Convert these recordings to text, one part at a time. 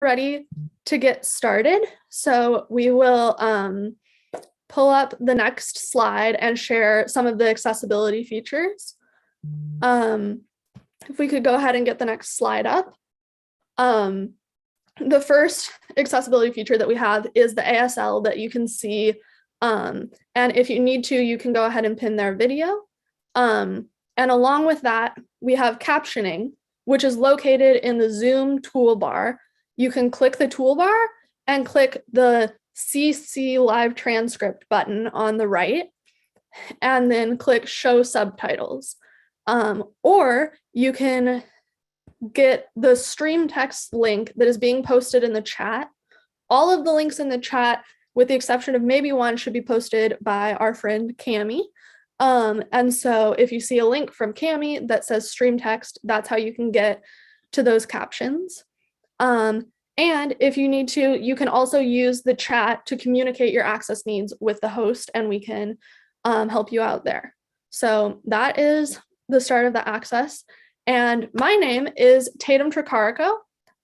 ready to get started. So we will pull up the next slide and share some of the accessibility features. If we could go ahead and get the next slide up. The first accessibility feature that we have is the ASL that you can see. And if you need to, you can go ahead and pin their video. And along with that, we have captioning, which is located in the Zoom toolbar. You can click the toolbar and click the CC live transcript button on the right, and then click show subtitles. Or you can get the stream text link that is being posted in the chat. All of the links in the chat, with the exception of maybe one, should be posted by our friend Cami. And so if you see a link from Cami that says stream text, that's how you can get to those captions. And if you need to, you can also use the chat to communicate your access needs with the host, and we can help you out there. So that is the start of the access. And my name is Tatum Tricarico.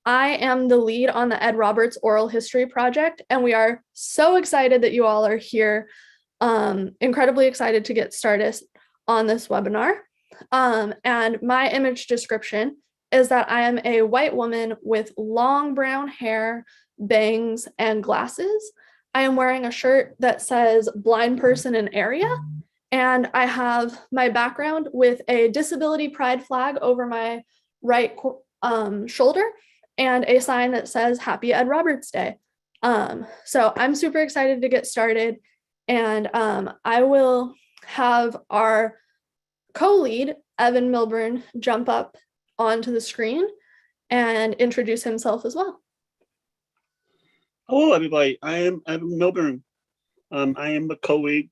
I am the lead on the Ed Roberts Oral History Project, and we are so excited that you all are here. Incredibly excited to get started on this webinar. And my image description is that I am a white woman with long brown hair, bangs, and glasses. I am wearing a shirt that says blind person in area, and I have my background with a disability pride flag over my right shoulder and a sign that says Happy Ed Roberts Day. So I'm super excited to get started. And I will have our co-lead, Evan Milburn, jump up onto the screen and introduce himself as well. Hello, everybody. I am Evan Milburn. I am the co-lead.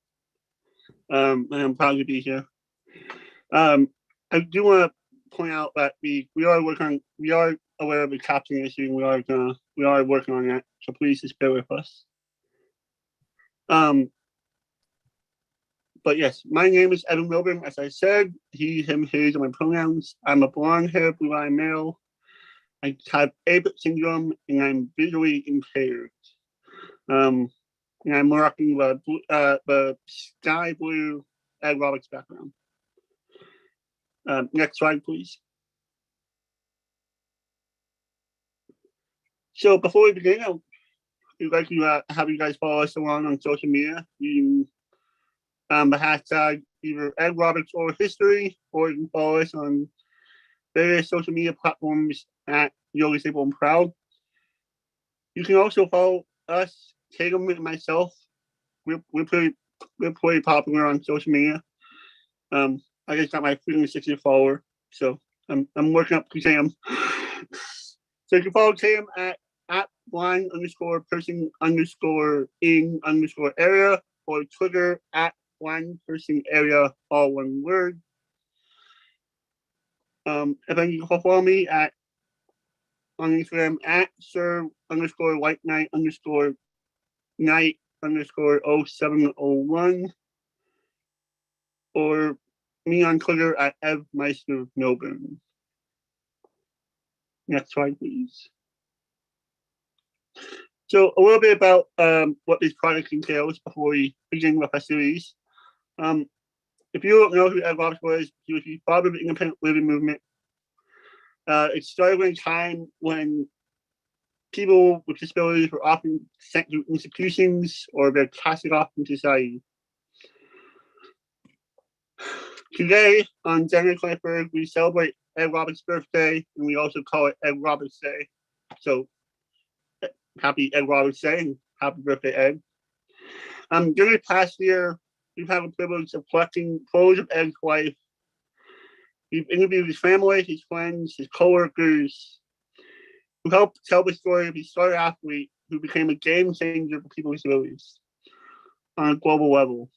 I'm proud to be here. I do want to point out that we are aware of the captioning issue, and we are working on that. So please just bear with us. But yes, my name is Evan Milburn. As I said, he, him, his are my pronouns. I'm a blonde-haired, blue-eyed male. I have ABIT syndrome, and I'm visually impaired. And I'm rocking the sky blue Ed Roberts background. Next slide, please. So before we begin, I'd like to have you guys follow us along on social media. You can the hashtag either Ed Roberts or History, or you can follow us on various social media platforms at You're Disabled and Proud. You can also follow us, Tatum and myself. We're pretty popular on social media. I just got my 360 follower, so I'm working up to Sam. So you can follow Tatum at blind_person_in_area, or Twitter at blind_person_area, all one word. And then you can follow me on Instagram at sir_white_knight_night_0701, or me on Twitter at evmeister_milburn. Next slide, please. So a little bit about what this project entails before we begin with festivities. If you don't know who Ed Roberts was, he was the father of the independent living movement. It started in a time when people with disabilities were often sent to institutions or they're casted off from society. Today, on January 23rd, we celebrate Ed Roberts' birthday, and we also call it Ed Roberts Day. So happy Ed Roberts Day and happy birthday, Ed. During the past year, we've had the privilege of collecting photos of Ed's life. We've interviewed his family, his friends, his coworkers, who helped tell the story of his star athlete who became a game changer for people with disabilities on a global level.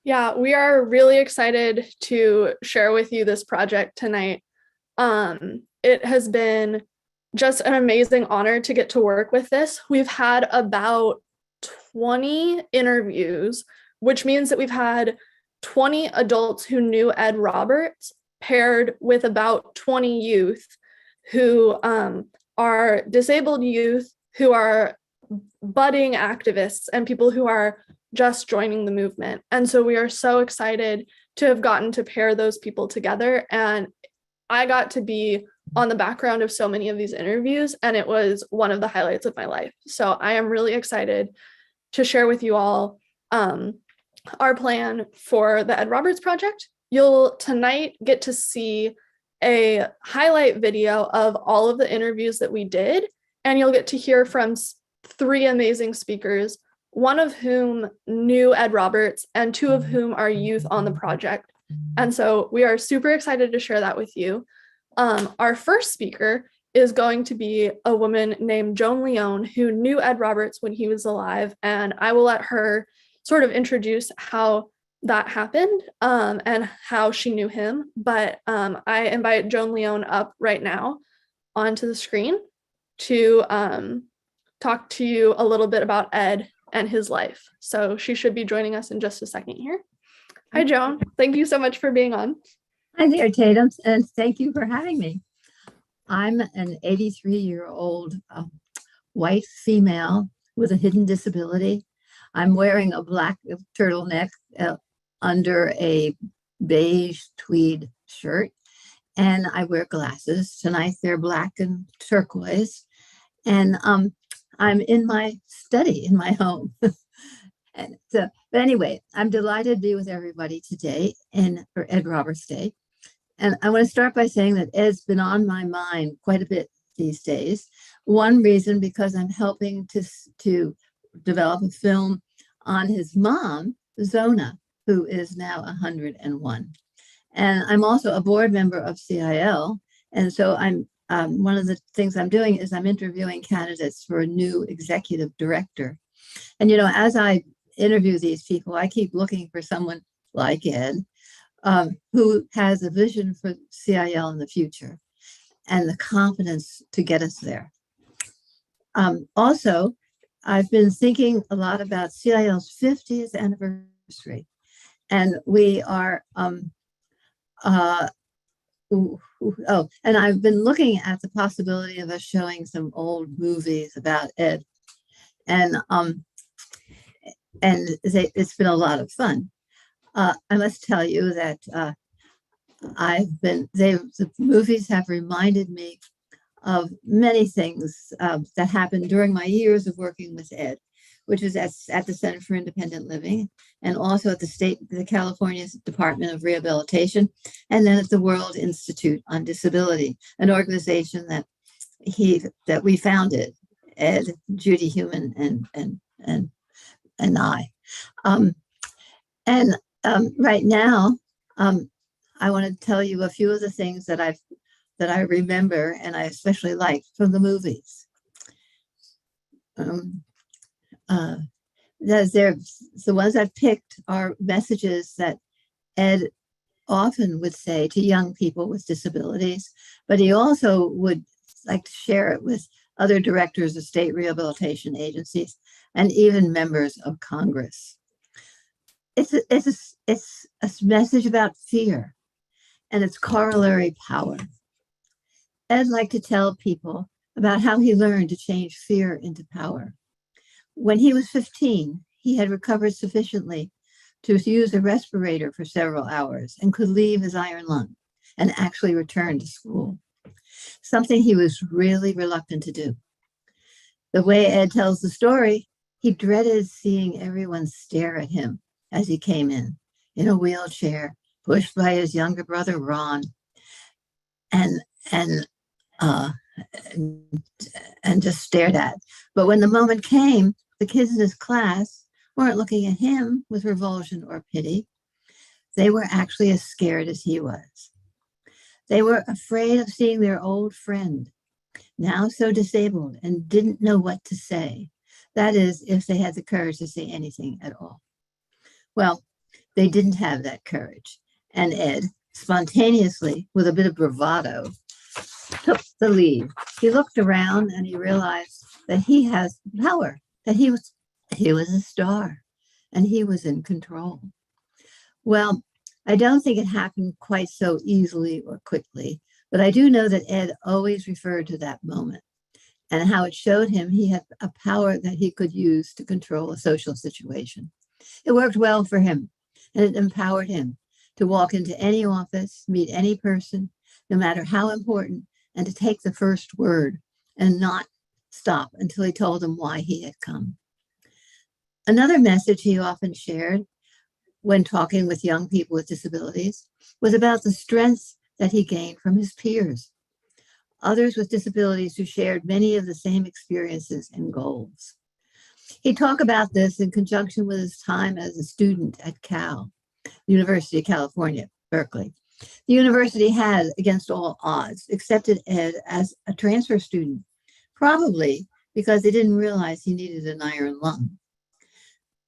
Yeah, we are really excited to share with you this project tonight. It has been just an amazing honor to get to work with this. We've had about 20 interviews, which means that we've had 20 adults who knew Ed Roberts paired with about 20 youth who are disabled youth who are budding activists and people who are just joining the movement. And so we are so excited to have gotten to pair those people together. And I got to be on the background of so many of these interviews, and it was one of the highlights of my life. So I am really excited to share with you all our plan for the Ed Roberts Project. You'll tonight get to see a highlight video of all of the interviews that we did, and you'll get to hear from 3 amazing speakers, one of whom knew Ed Roberts and 2 of whom are youth on the project. And so we are super excited to share that with you. Our first speaker is going to be a woman named Joan Leone, who knew Ed Roberts when he was alive, and I will let her sort of introduce how that happened and how she knew him. But I invite Joan Leone up right now onto the screen to talk to you a little bit about Ed and his life. So she should be joining us in just a second here. Hi, Joan. Thank you so much for being on. Hi there, Tatum, and thank you for having me. I'm an 83-year-old white female with a hidden disability. I'm wearing a black turtleneck under a beige tweed shirt, and I wear glasses. Tonight they're black and turquoise, and I'm in my study in my home. And so, but anyway, I'm delighted to be with everybody today for Ed Roberts Day. And I want to start by saying that Ed's been on my mind quite a bit these days. One reason, because I'm helping to develop a film on his mom, Zona, who is now 101. And I'm also a board member of CIL. And so I'm one of the things I'm doing is I'm interviewing candidates for a new executive director. And, as I interview these people, I keep looking for someone like Ed, who has a vision for CIL in the future and the confidence to get us there. Also, I've been thinking a lot about CIL's 50th anniversary, and we are, and I've been looking at the possibility of us showing some old movies about Ed, and it's been a lot of fun. I must tell you that the movies have reminded me of many things that happened during my years of working with Ed, which is at the Center for Independent Living, and also at the California Department of Rehabilitation, and then at the World Institute on Disability, an organization that we founded, Ed, Judy Heumann, and I. Right now, I want to tell you a few of the things that I remember and I especially like from the movies. The ones I've picked are messages that Ed often would say to young people with disabilities, but he also would like to share it with other directors of state rehabilitation agencies and even members of Congress. It's a message about fear and its corollary power. Ed liked to tell people about how he learned to change fear into power. When he was 15, he had recovered sufficiently to use a respirator for several hours and could leave his iron lung and actually return to school, something he was really reluctant to do. The way Ed tells the story, he dreaded seeing everyone stare at him as he came in a wheelchair, pushed by his younger brother, Ron, and just stared at. But when the moment came, the kids in his class weren't looking at him with revulsion or pity. They were actually as scared as he was. They were afraid of seeing their old friend, now so disabled and didn't know what to say. That is, if they had the courage to say anything at all. Well, they didn't have that courage. And Ed, spontaneously, with a bit of bravado, took the lead. He looked around and he realized that he has power, that he was a star and he was in control. Well, I don't think it happened quite so easily or quickly, But I do know that Ed always referred to that moment and how it showed him he had a power that he could use to control a social situation. It worked well for him, and it empowered him to walk into any office, meet any person, no matter how important, and to take the first word and not stop until he told them why he had come. Another message he often shared when talking with young people with disabilities was about the strengths that he gained from his peers, others with disabilities who shared many of the same experiences and goals. He talked about this in conjunction with his time as a student at Cal, University of California, Berkeley. The university had, against all odds, accepted Ed as a transfer student, probably because they didn't realize he needed an iron lung.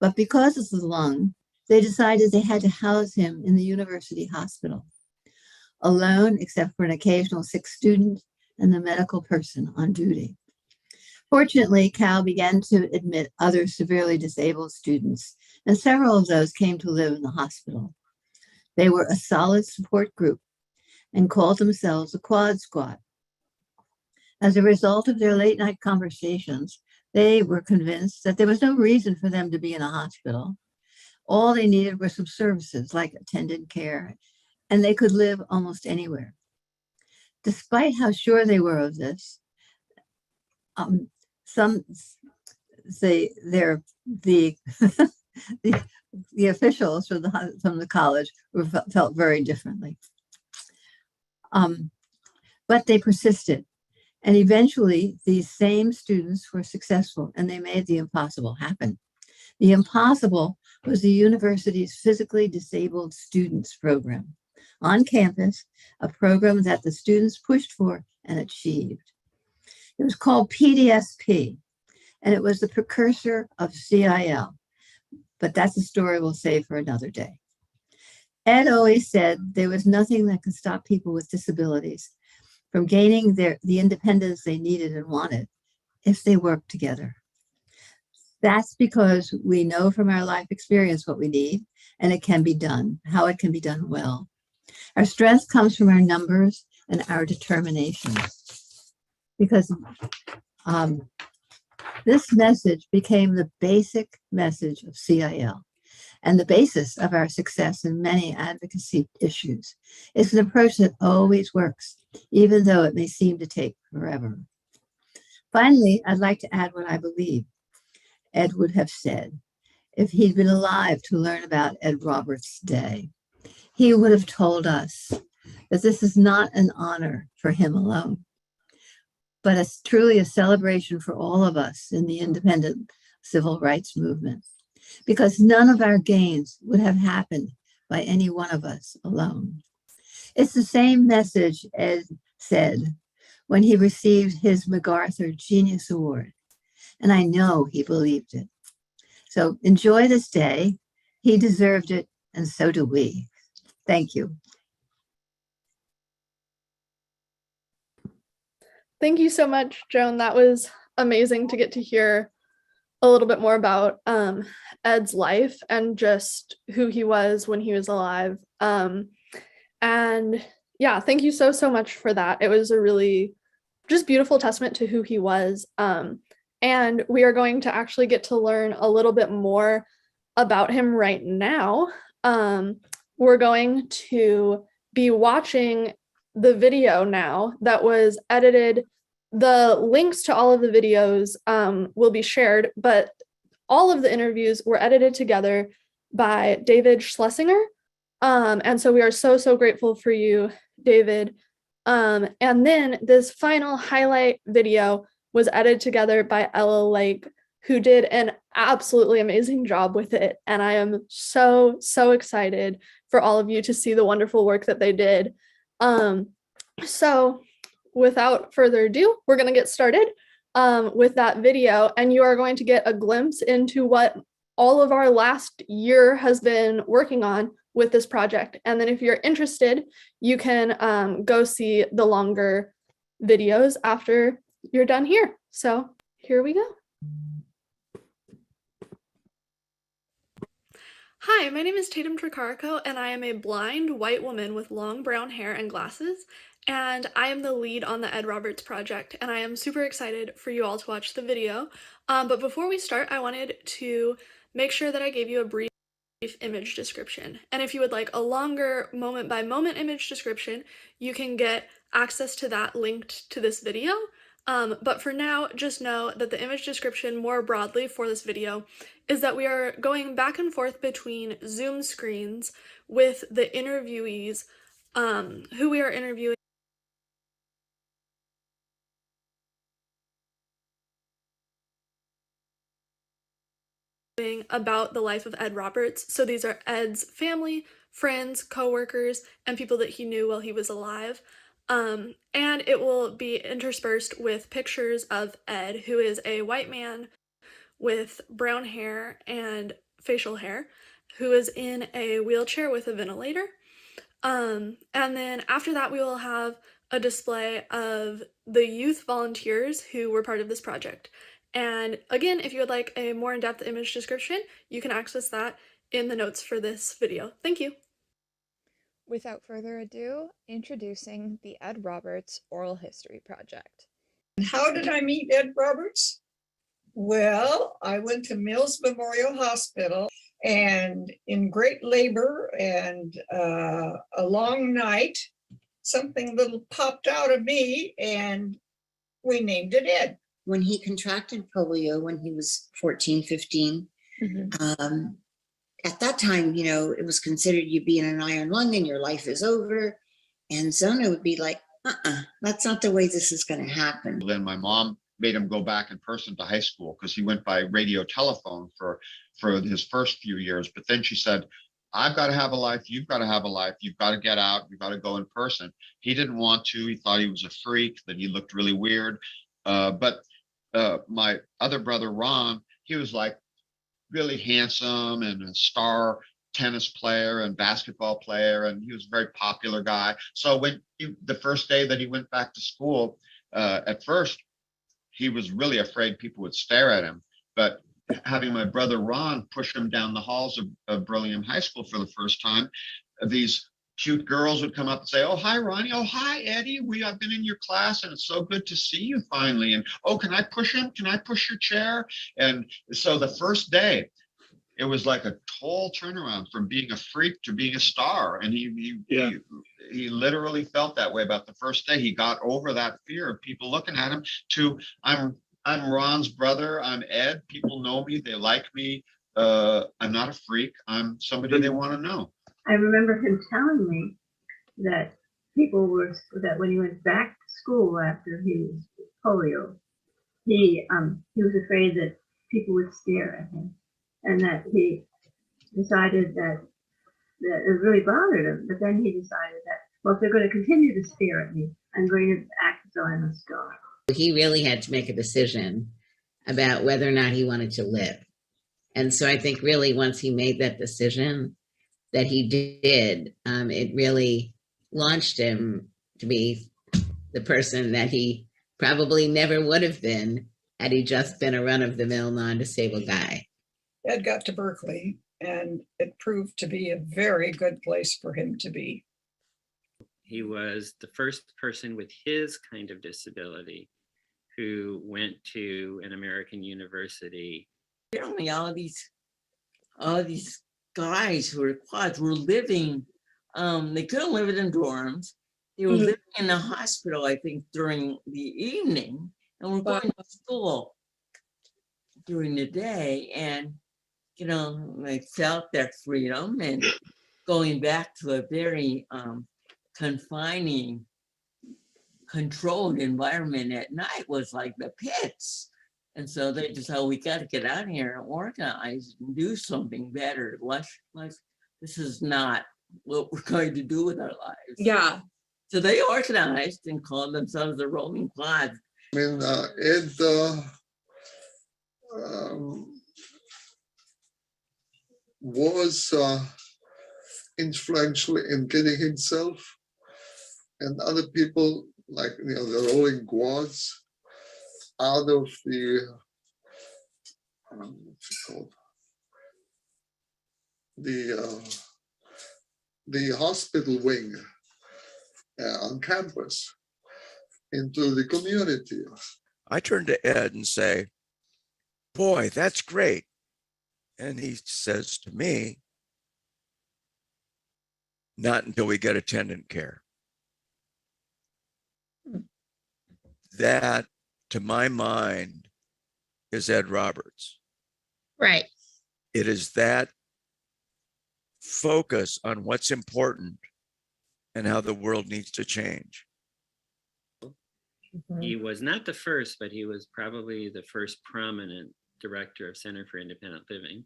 But because of the lung, they decided they had to house him in the university hospital, alone except for an occasional sick student and the medical person on duty. Fortunately, Cal began to admit other severely disabled students, and several of those came to live in the hospital. They were a solid support group and called themselves the Quad Squad. As a result of their late night conversations, they were convinced that there was no reason for them to be in a hospital. All they needed were some services like attendant care, and they could live almost anywhere. Despite how sure they were of this, some say the the officials from the college felt very differently. But they persisted. And eventually, these same students were successful, and they made the impossible happen. The impossible was the university's physically disabled students program. On campus, a program that the students pushed for and achieved. It was called PDSP, and it was the precursor of CIL. But that's a story we'll save for another day. Ed always said there was nothing that could stop people with disabilities from gaining the independence they needed and wanted if they worked together. That's because we know from our life experience what we need, and it can be done, how it can be done well. Our strength comes from our numbers and our determination. Because this message became the basic message of CIL and the basis of our success in many advocacy issues. It's an approach that always works, even though it may seem to take forever. Finally, I'd like to add what I believe Ed would have said if he'd been alive to learn about Ed Roberts' day. He would have told us that this is not an honor for him alone, but it's truly a celebration for all of us in the independent civil rights movement, because none of our gains would have happened by any one of us alone. It's the same message Ed said when he received his MacArthur Genius Award, and I know he believed it. So enjoy this day. He deserved it, and so do we. Thank you. Thank you so much, Joan. That was amazing to get to hear a little bit more about Ed's life and just who he was when he was alive. And yeah, thank you so much for that. It was a really just beautiful testament to who he was. And we are going to actually get to learn a little bit more about him right now. We're going to be watching the video now that was edited. The links to all of the videos will be shared, but all of the interviews were edited together by David Schlesinger. And so we are so grateful for you, David. And then this final highlight video was edited together by Ella Lake, who did an absolutely amazing job with it. And I am so excited for all of you to see the wonderful work that they did. So without further ado, we're going to get started with that video, and you are going to get a glimpse into what all of our last year has been working on with this project. And then if you're interested, you can go see the longer videos after you're done here. So here we go. Hi, my name is Tatum Tricarico, and I am a blind white woman with long brown hair and glasses. and I am the lead on the Ed Roberts project, and I am super excited for you all to watch the video. But before we start, I wanted to make sure that I gave you a brief image description. And if you would like a longer moment by moment image description, you can get access to that linked to this video. But for now, just know that the image description more broadly for this video is that we are going back and forth between Zoom screens with the interviewees who we are interviewing about the life of Ed Roberts. So these are Ed's family, friends, co-workers, and people that he knew while he was alive. And it will be interspersed with pictures of Ed, who is a white man with brown hair and facial hair, who is in a wheelchair with a ventilator. And then after that, we will have a display of the youth volunteers who were part of this project. And again, if you would like a more in-depth image description, you can access that in the notes for this video. Thank you. Without further ado, introducing the Ed Roberts Oral History Project. How did I meet Ed Roberts? Well, I went to Mills Memorial Hospital and in great labor and a long night, something little popped out of me and we named it Ed. When he contracted polio when he was 14, 15, at that time, you know, it was considered you'd be in an iron lung and your life is over. And Zona would be like, that's not the way this is going to happen. Then my mom made him go back in person to high school because he went by radio telephone for his first few years. But then she said, I've got to have a life. You've got to have a life. You've got to get out. You've got to go in person. He didn't want to. He thought he was a freak, that he looked really weird. But my other brother, Ron, he was like really handsome and a star tennis player and basketball player. And he was a very popular guy. So when the first day that he went back to school, at first, he was really afraid people would stare at him. But having my brother Ron push him down the halls of Burlingame High School for the first time, these cute girls would come up and say, oh, hi, Ronnie. Oh, hi, Eddie. I've been in your class and it's so good to see you finally. And, oh, can I push him? Can I push your chair? And so the first day, it was like a total turnaround from being a freak to being a star. And he literally felt that way about the first day. He got over that fear of people looking at him to, I'm Ron's brother. I'm Ed. People know me. They like me. I'm not a freak. I'm somebody they want to know. I remember him telling me that that when he went back to school after his polio, he was afraid that people would stare at him, and that he decided that it really bothered him. But then he decided that, well, if they're going to continue to stare at me, I'm going to act as though I'm a star. He really had to make a decision about whether or not he wanted to live. And so I think really once he made that decision that he did, it really launched him to be the person that he probably never would have been had he just been a run-of-the-mill non-disabled guy. Ed got to Berkeley and it proved to be a very good place for him to be. He was the first person with his kind of disability who went to an American university. Apparently all these guys who were quads were living, they couldn't live in dorms. They were living in the hospital, I think, during the evening, and were going to school during the day. And, you know, they felt their freedom, and going back to a very confining, controlled environment at night was like the pits. And so they just, oh, we got to get out of here and organize and do something better. This is not what we're going to do with our lives. Yeah. So they organized and called themselves the Rolling Quads. I mean, Ed was influential in getting himself and other people, like, you know, the Rolling Quads, out of the what's it called? The hospital wing, on campus into the community. I turn to Ed and say, boy, that's great. And he says to me, not until we get attendant care. That, to my mind, is Ed Roberts. Right. It is that focus on what's important and how the world needs to change. He was not the first, but he was probably the first prominent director of Center for Independent Living.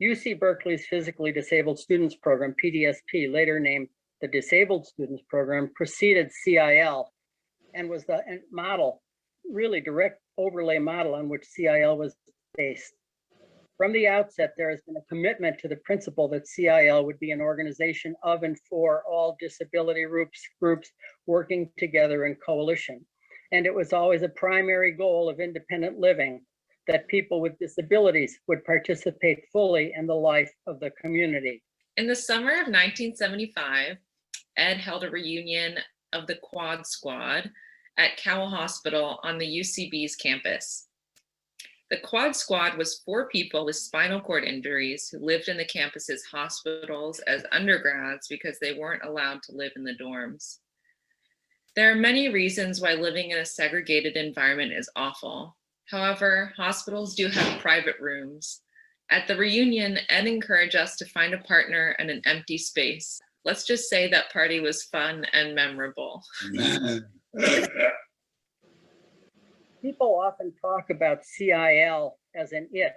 UC Berkeley's Physically Disabled Students Program, PDSP, later named the Disabled Students Program, preceded CIL and was the model, really direct overlay model on which CIL was based. From the outset, there has been a commitment to the principle that CIL would be an organization of and for all disability groups working together in coalition. And it was always a primary goal of independent living that people with disabilities would participate fully in the life of the community. In the summer of 1975, Ed held a reunion of the Quad Squad at Cowell Hospital on the UCB's campus. The Quad Squad was 4 people with spinal cord injuries who lived in the campus's hospitals as undergrads because they weren't allowed to live in the dorms. There are many reasons why living in a segregated environment is awful. However, hospitals do have private rooms. At the reunion, Ed encouraged us to find a partner in an empty space. Let's just say that party was fun and memorable. People often talk about CIL as an it,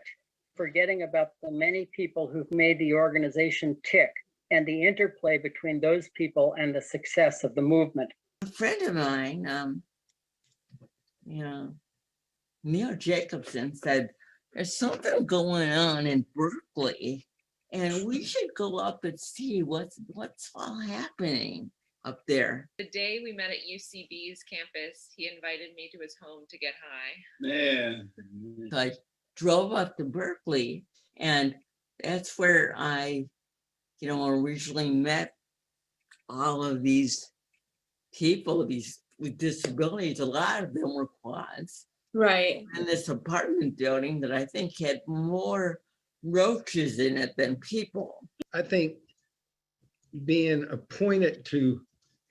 forgetting about the many people who've made the organization tick and the interplay between those people and the success of the movement. A friend of mine, Neil Jacobson, said, there's something going on in Berkeley and we should go up and see what's all happening up there. The day we met at UCB's campus, he invited me to his home to get high. Man. So I drove up to Berkeley, and that's where I, originally met all of these people, these with disabilities. A lot of them were quads. Right. And this apartment building that I think had more roaches in it than people. I think being appointed to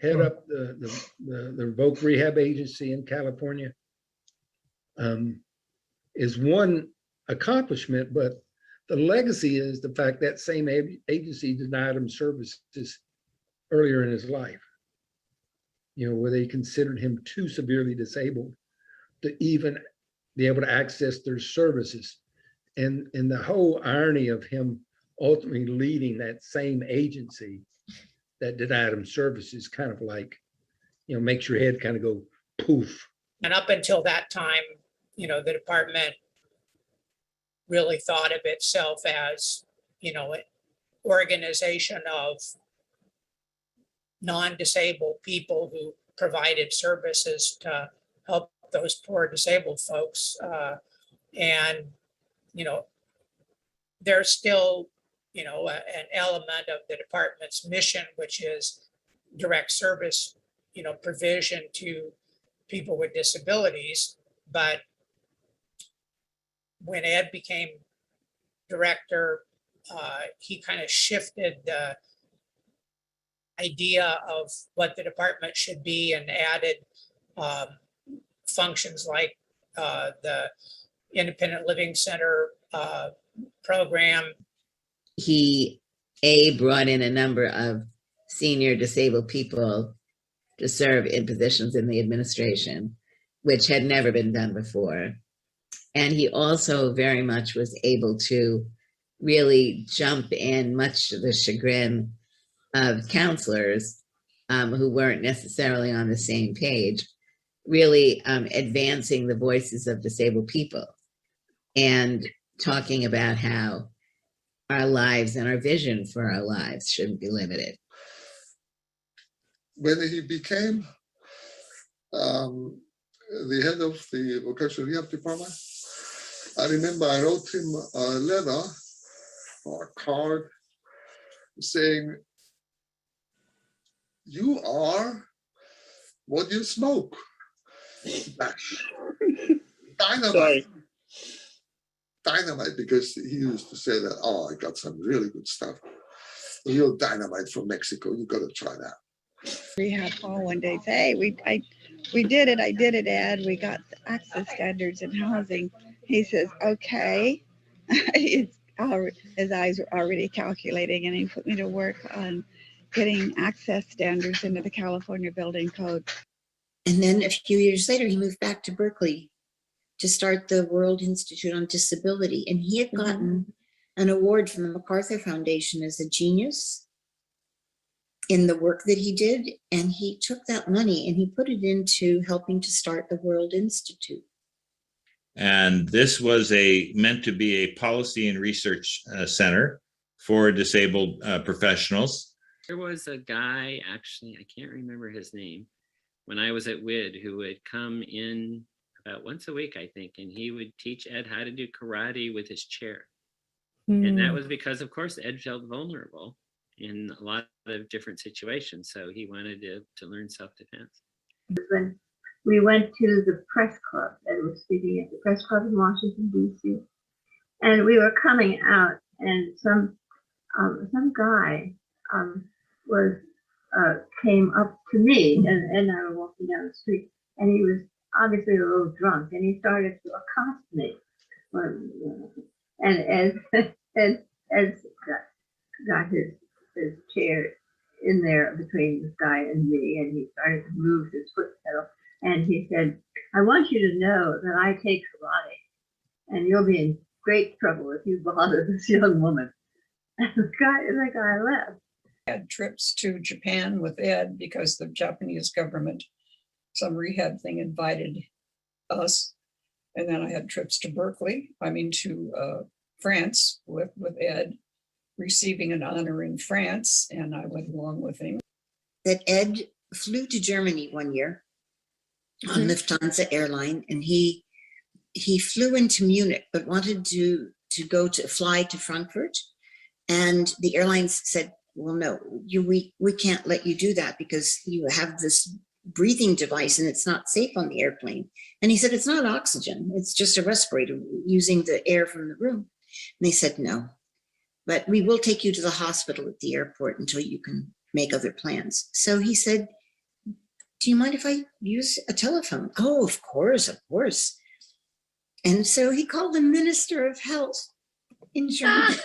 head up the Voc Rehab Agency in California is one accomplishment, but the legacy is the fact that same agency denied him services earlier in his life, where they considered him too severely disabled to even be able to access their services. And the whole irony of him ultimately leading that same agency that denied him services kind of like, makes your head kind of go poof. And up until that time, the department really thought of itself as, an organization of non-disabled people who provided services to help those poor disabled folks. And there's still, an element of the department's mission, which is direct service, provision to people with disabilities. But when Ed became director, he kind of shifted the idea of what the department should be and added functions like the Independent Living Center program. He brought in a number of senior disabled people to serve in positions in the administration, which had never been done before. And he also very much was able to really jump in, much to the chagrin of counselors who weren't necessarily on the same page, really advancing the voices of disabled people and talking about how our lives and our vision for our lives shouldn't be limited. When he became the head of the vocational rehab department, I remember I wrote him a letter or a card saying, you are what you smoke. Dynamite. Sorry. Dynamite, because he used to say that, oh, I got some really good stuff. Real dynamite from Mexico. You got to try that. Rehab hall one day. Say, hey, we did it. I did it, Ed. We got the access standards in housing. He says, okay. His eyes were already calculating, and he put me to work on getting access standards into the California Building Code. And then a few years later, he moved back to Berkeley to start the World Institute on Disability. And he had gotten an award from the MacArthur Foundation as a genius in the work that he did. And he took that money and he put it into helping to start the World Institute. And this was meant to be a policy and research center for disabled professionals. There was a guy, actually, I can't remember his name, when I was at WID, who would come in about once a week, I think, and he would teach Ed how to do karate with his chair. And that was because, of course, Ed felt vulnerable in a lot of different situations. So he wanted to learn self-defense. When we went to the press club, Ed was speaking at the press club in Washington, D.C. And we were coming out, and some guy came up to me, and I were walking down the street, and he was obviously a little drunk, and he started to accost me. And Ed got his chair in there between this guy and me, and he started to move his foot pedal, and he said, I want you to know that I take karate, and you'll be in great trouble if you bother this young woman. And the guy left. Had trips to Japan with Ed because the Japanese government, some rehab thing, invited us. And then I had trips to to France with Ed, receiving an honor in France, and I went along with him. That Ed flew to Germany one year on Lufthansa airline, and he flew into Munich, but wanted to fly to Frankfurt. And the airlines said, well, no, we can't let you do that because you have this breathing device and it's not safe on the airplane. And he said, it's not oxygen, it's just a respirator using the air from the room. And they said, no, but we will take you to the hospital at the airport until you can make other plans. So he said, do you mind if I use a telephone? Oh, of course, of course. And so he called the Minister of Health in Germany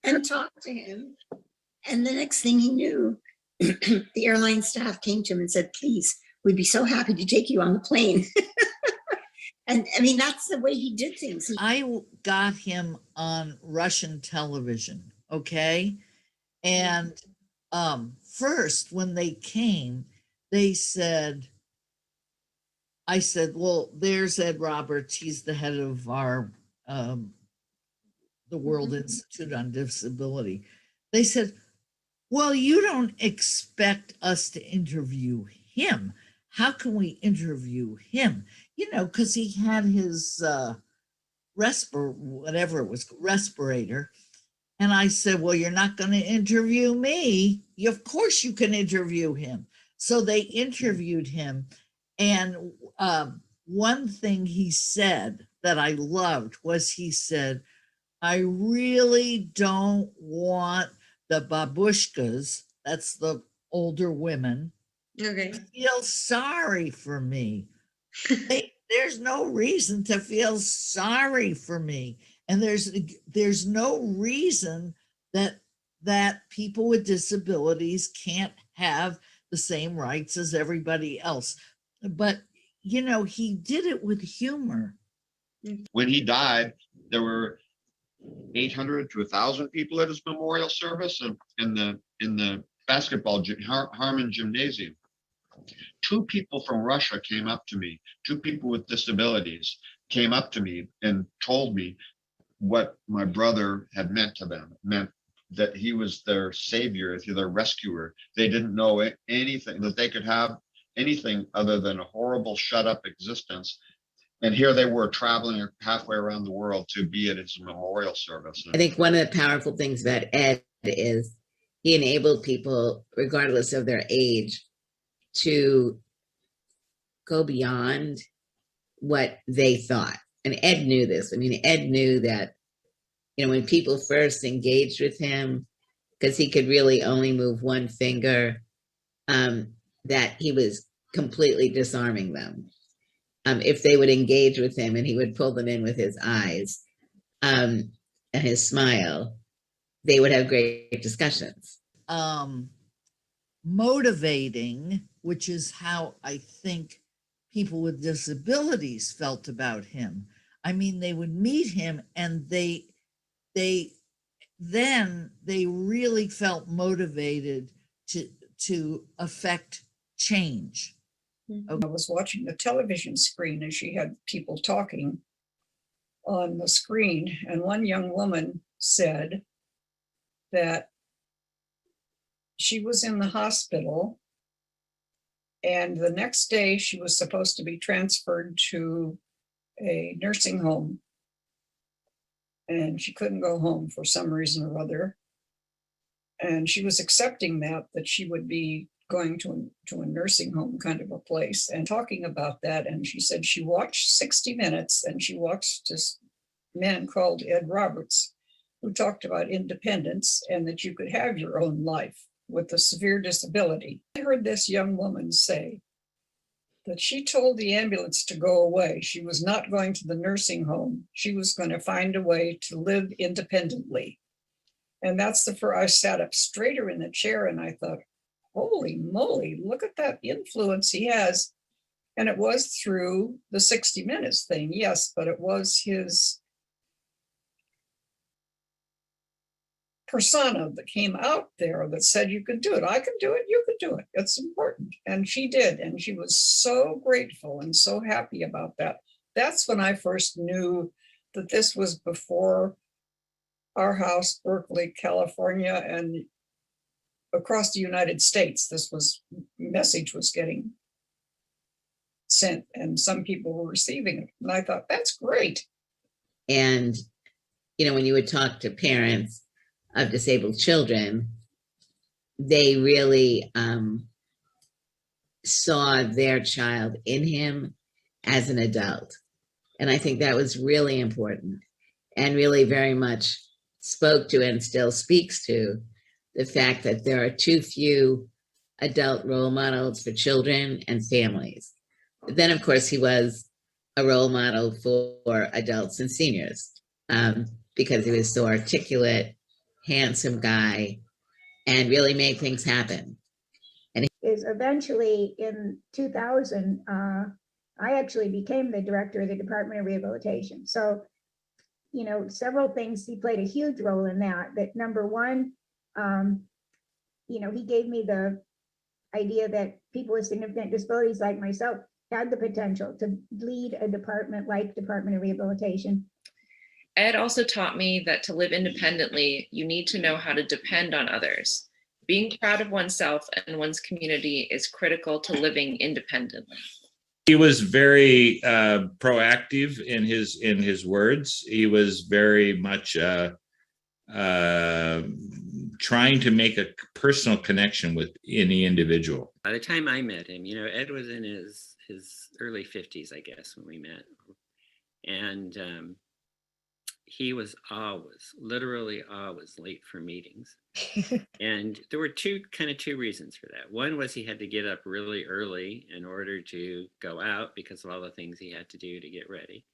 and talked to him. And the next thing he knew, the airline staff came to him and said, please, we'd be so happy to take you on the plane. And I mean, that's the way he did things. I got him on Russian television, okay? And first, when they came, I said, well, there's Ed Roberts. He's the head of our the World Institute on Disability. They said, well, you don't expect us to interview him. How can we interview him? You know, because he had his respirator. And I said, well, you're not going to interview me. Of course you can interview him. So they interviewed him. And one thing he said that I loved was he said, I really don't want the babushkas, that's the older women, okay, to feel sorry for me. There's no reason to feel sorry for me. And there's no reason that people with disabilities can't have the same rights as everybody else. But, you know, he did it with humor. When he died, there were 800 to 1,000 people at his memorial service in the basketball Harmon Gymnasium. 2 people from Russia came up to me, 2 people with disabilities came up to me and told me what my brother had meant to them. It meant that he was their savior, their rescuer. They didn't know anything, that they could have anything other than a horrible shut up existence. And here they were traveling halfway around the world to be at his memorial service. I think one of the powerful things about Ed is he enabled people, regardless of their age, to go beyond what they thought. And Ed knew this. I mean, Ed knew that, when people first engaged with him, because he could really only move one finger, that he was completely disarming them. If they would engage with him, and he would pull them in with his eyes and his smile, they would have great discussions. Motivating, which is how I think people with disabilities felt about him. I mean, they would meet him and they really felt motivated to affect change. I was watching the television screen and she had people talking on the screen, and one young woman said that she was in the hospital and the next day she was supposed to be transferred to a nursing home, and she couldn't go home for some reason or other. And she was accepting that she would be going to a nursing home kind of a place and talking about that. And she said she watched 60 Minutes and she watched this man called Ed Roberts, who talked about independence and that you could have your own life with a severe disability. I heard this young woman say that she told the ambulance to go away. She was not going to the nursing home. She was going to find a way to live independently. And that's I sat up straighter in the chair and I thought, holy moly, look at that influence he has. And it was through the 60 Minutes thing, yes, but it was his persona that came out there that said, you could do it. I can do it. You could do it. It's important. And she did. And she was so grateful and so happy about that. That's when I first knew that this was before our house, Berkeley, California, and across the United States. Message was getting sent and some people were receiving it. And I thought, that's great. And, when you would talk to parents of disabled children, they really saw their child in him as an adult. And I think that was really important and really very much spoke to and still speaks to the fact that there are too few adult role models for children and families. But then, of course, he was a role model for adults and seniors because he was so articulate, handsome guy, and really made things happen. And is eventually in 2000, I actually became the director of the Department of Rehabilitation. So, several things, he played a huge role in that. That number one, he gave me the idea that people with significant disabilities like myself had the potential to lead a department like Department of Rehabilitation. Ed also taught me that to live independently, you need to know how to depend on others. Being proud of oneself and one's community is critical to living independently. He was very proactive in his words. He was very much trying to make a personal connection with any individual. By the time I met him, Ed was in his early 50s, I guess, when we met. And he was literally always late for meetings. And there were two reasons for that. One was he had to get up really early in order to go out because of all the things he had to do to get ready.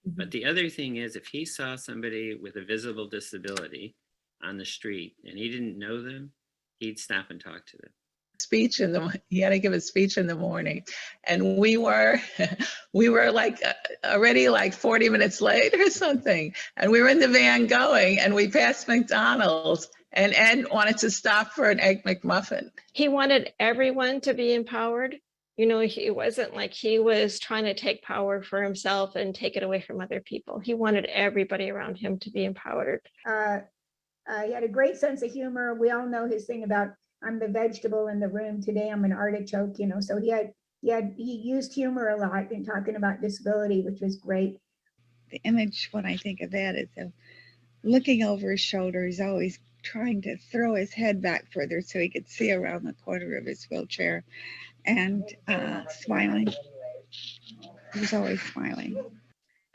Mm-hmm. But the other thing is, if he saw somebody with a visible disability on the street and he didn't know them, he'd stop and talk to them. He had to give a speech in the morning, and we were like already like 40 minutes late or something, and we were in the van going, and we passed McDonald's, and Ed wanted to stop for an Egg McMuffin. He wanted everyone to be empowered. He wasn't like he was trying to take power for himself and take it away from other people. He wanted everybody around him to be empowered. He had a great sense of humor. We all know his thing about, I'm the vegetable in the room today, I'm an artichoke, so he used humor a lot in talking about disability, which was great. The image when I think of that is of looking over his shoulder. He's always trying to throw his head back further so he could see around the corner of his wheelchair and smiling. He was always smiling.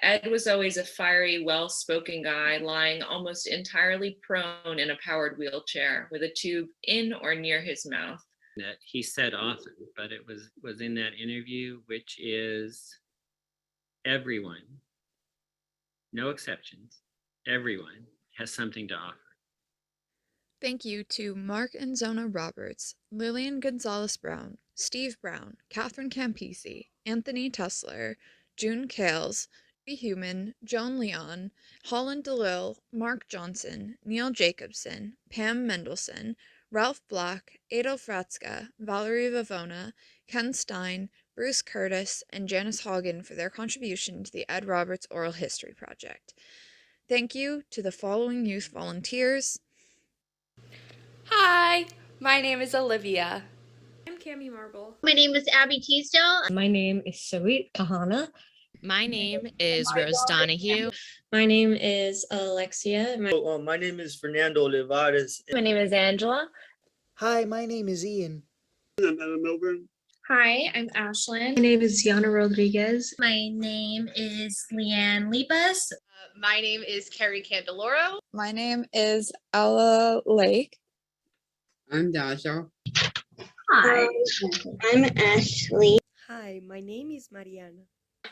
Ed was always a fiery, well-spoken guy, lying almost entirely prone in a powered wheelchair with a tube in or near his mouth. That he said often, but it was in that interview, which is everyone, no exceptions, everyone has something to offer. Thank you to Mark and Zona Roberts, Lillian Gonzalez-Brown, Steve Brown, Catherine Campisi, Anthony Tessler, June Kales, Be Human, Joan Leone, Holland DeLille, Mark Johnson, Neil Jacobson, Pam Mendelson, Ralph Black, Adolf Ratzka, Valerie Vavona, Ken Stein, Bruce Curtis, and Janice Hagen for their contribution to the Ed Roberts Oral History Project. Thank you to the following youth volunteers: Hi, my name is Olivia. I'm Cami Marble. My name is Abby Teasdale. My name is Sarit Kahana. My name is Rose Donahue. My name is Alexia. My name is Fernando Olivares. My name is Angela. Hi, my name is Ian. I'm Melbourne. Hi, I'm Ashlyn. My name is Yana Rodriguez. My name is Leanne Lipas. My name is Carrie Candeloro. My name is Ella Lake. I'm Dasha. Hi, I'm Ashley. Hi, my name is Mariana.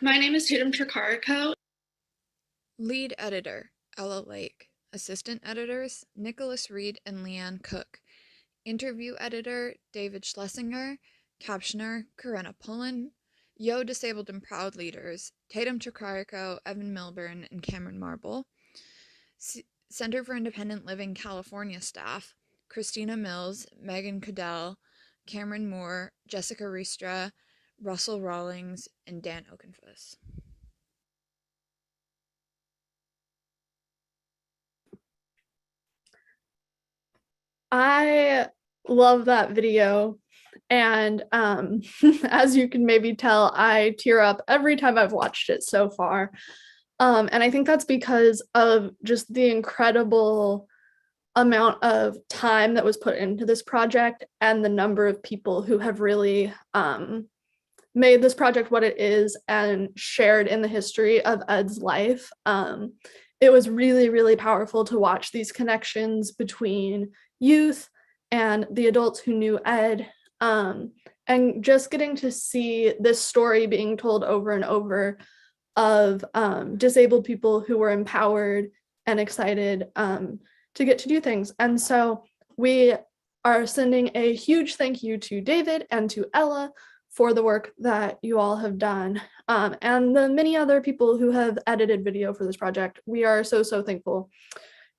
My name is Tatum Tricarico. Lead editor, Ella Lake. Assistant editors, Nicholas Reed and Leanne Cook. Interview editor, David Schlesinger. Captioner, Corinna Pullen. Yo Disabled and Proud leaders, Tatum Tricarico, Evan Milburn, and Cameron Marble. Center for Independent Living California staff, Christina Mills, Megan Cadell, Cameron Moore, Jessica Riestra, Russell Rawlings, and Dan Okenfuss. I love that video. And as you can maybe tell, I tear up every time I've watched it so far. And I think that's because of just the incredible amount of time that was put into this project and the number of people who have really made this project what it is and shared in the history of Ed's life. It was really, really powerful to watch these connections between youth and the adults who knew Ed, and just getting to see this story being told over and over of disabled people who were empowered and excited to get to do things. And so we are sending a huge thank you to David and to Ella for the work that you all have done, and the many other people who have edited video for this project. We are so, so thankful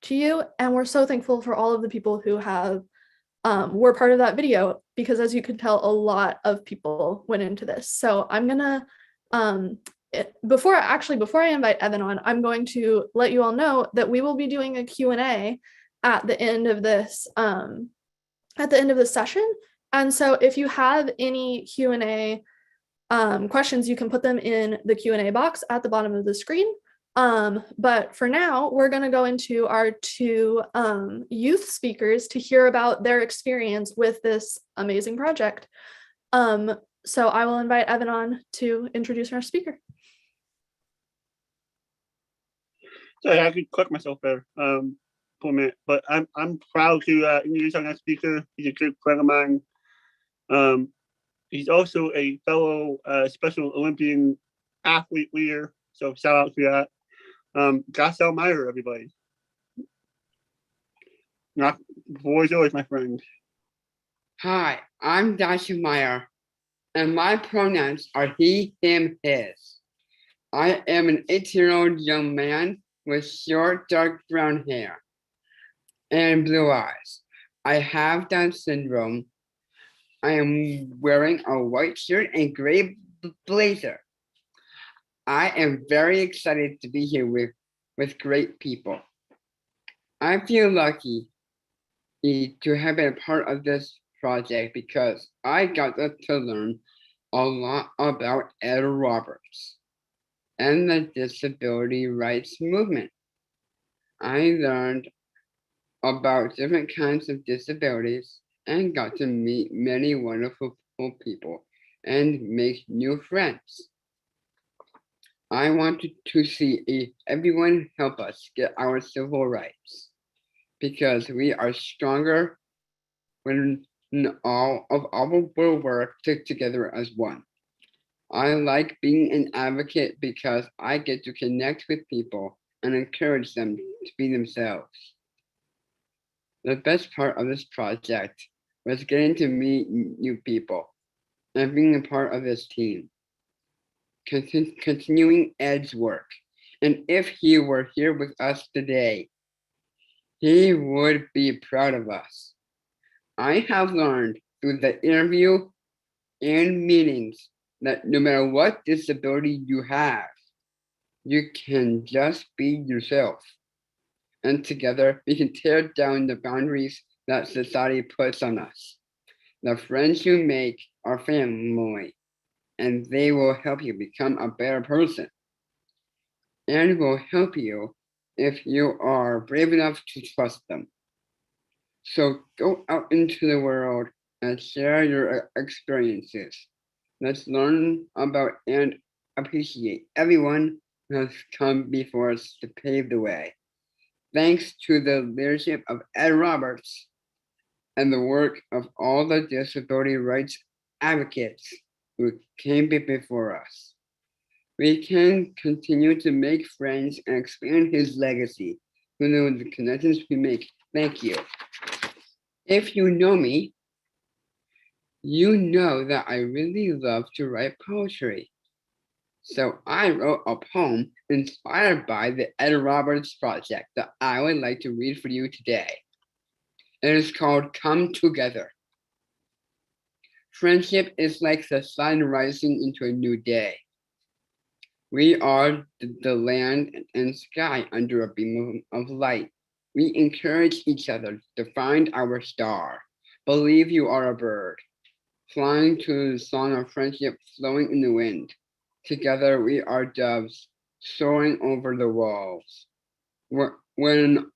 to you, and we're so thankful for all of the people who have were part of that video, because as you can tell, a lot of people went into this. So I'm gonna, before I invite Evan on, I'm going to let you all know that we will be doing a Q&A at the end of this session. And so if you have any Q&A questions, you can put them in the Q&A box at the bottom of the screen. But for now, we're going to go into our two youth speakers to hear about their experience with this amazing project. So I will invite Evan on to introduce our speaker. Sorry, I could correct myself there for a minute, but I'm proud to introduce our next speaker. He's a good friend of mine. He's also a fellow Special Olympian athlete leader, so shout out to that. Josh Meyer, everybody. Not the floor is yours, my friend. Hi, I'm Josh Meyer, and my pronouns are he, him, his. I am an 18-year-old young man with short, dark brown hair and blue eyes. I have Down syndrome. I am wearing a white shirt and gray blazer. I am very excited to be here with great people. I feel lucky to have been a part of this project because I got to learn a lot about Ed Roberts and the disability rights movement. I learned about different kinds of disabilities and got to meet many wonderful people and make new friends. I wanted to see everyone help us get our civil rights because we are stronger when all of our work together as one. I like being an advocate because I get to connect with people and encourage them to be themselves. The best part of this project was getting to meet new people and being a part of this team, continuing Ed's work. And if he were here with us today, he would be proud of us. I have learned through the interview and meetings that no matter what disability you have, you can just be yourself. And together we can tear down the boundaries that society puts on us. The friends you make are family, and they will help you become a better person. And will help you if you are brave enough to trust them. So go out into the world and share your experiences. Let's learn about and appreciate everyone who has come before us to pave the way. Thanks to the leadership of Ed Roberts and the work of all the disability rights advocates who came before us, we can continue to make friends and expand his legacy through the connections we make. Thank you. If you know me, you know that I really love to write poetry. So I wrote a poem inspired by the Ed Roberts Project that I would like to read for you today. It is called Come Together. Friendship is like the sun rising into a new day. We are the land and sky under a beam of light. We encourage each other to find our star. Believe you are a bird, flying to the song of friendship flowing in the wind. Together we are doves soaring over the walls. When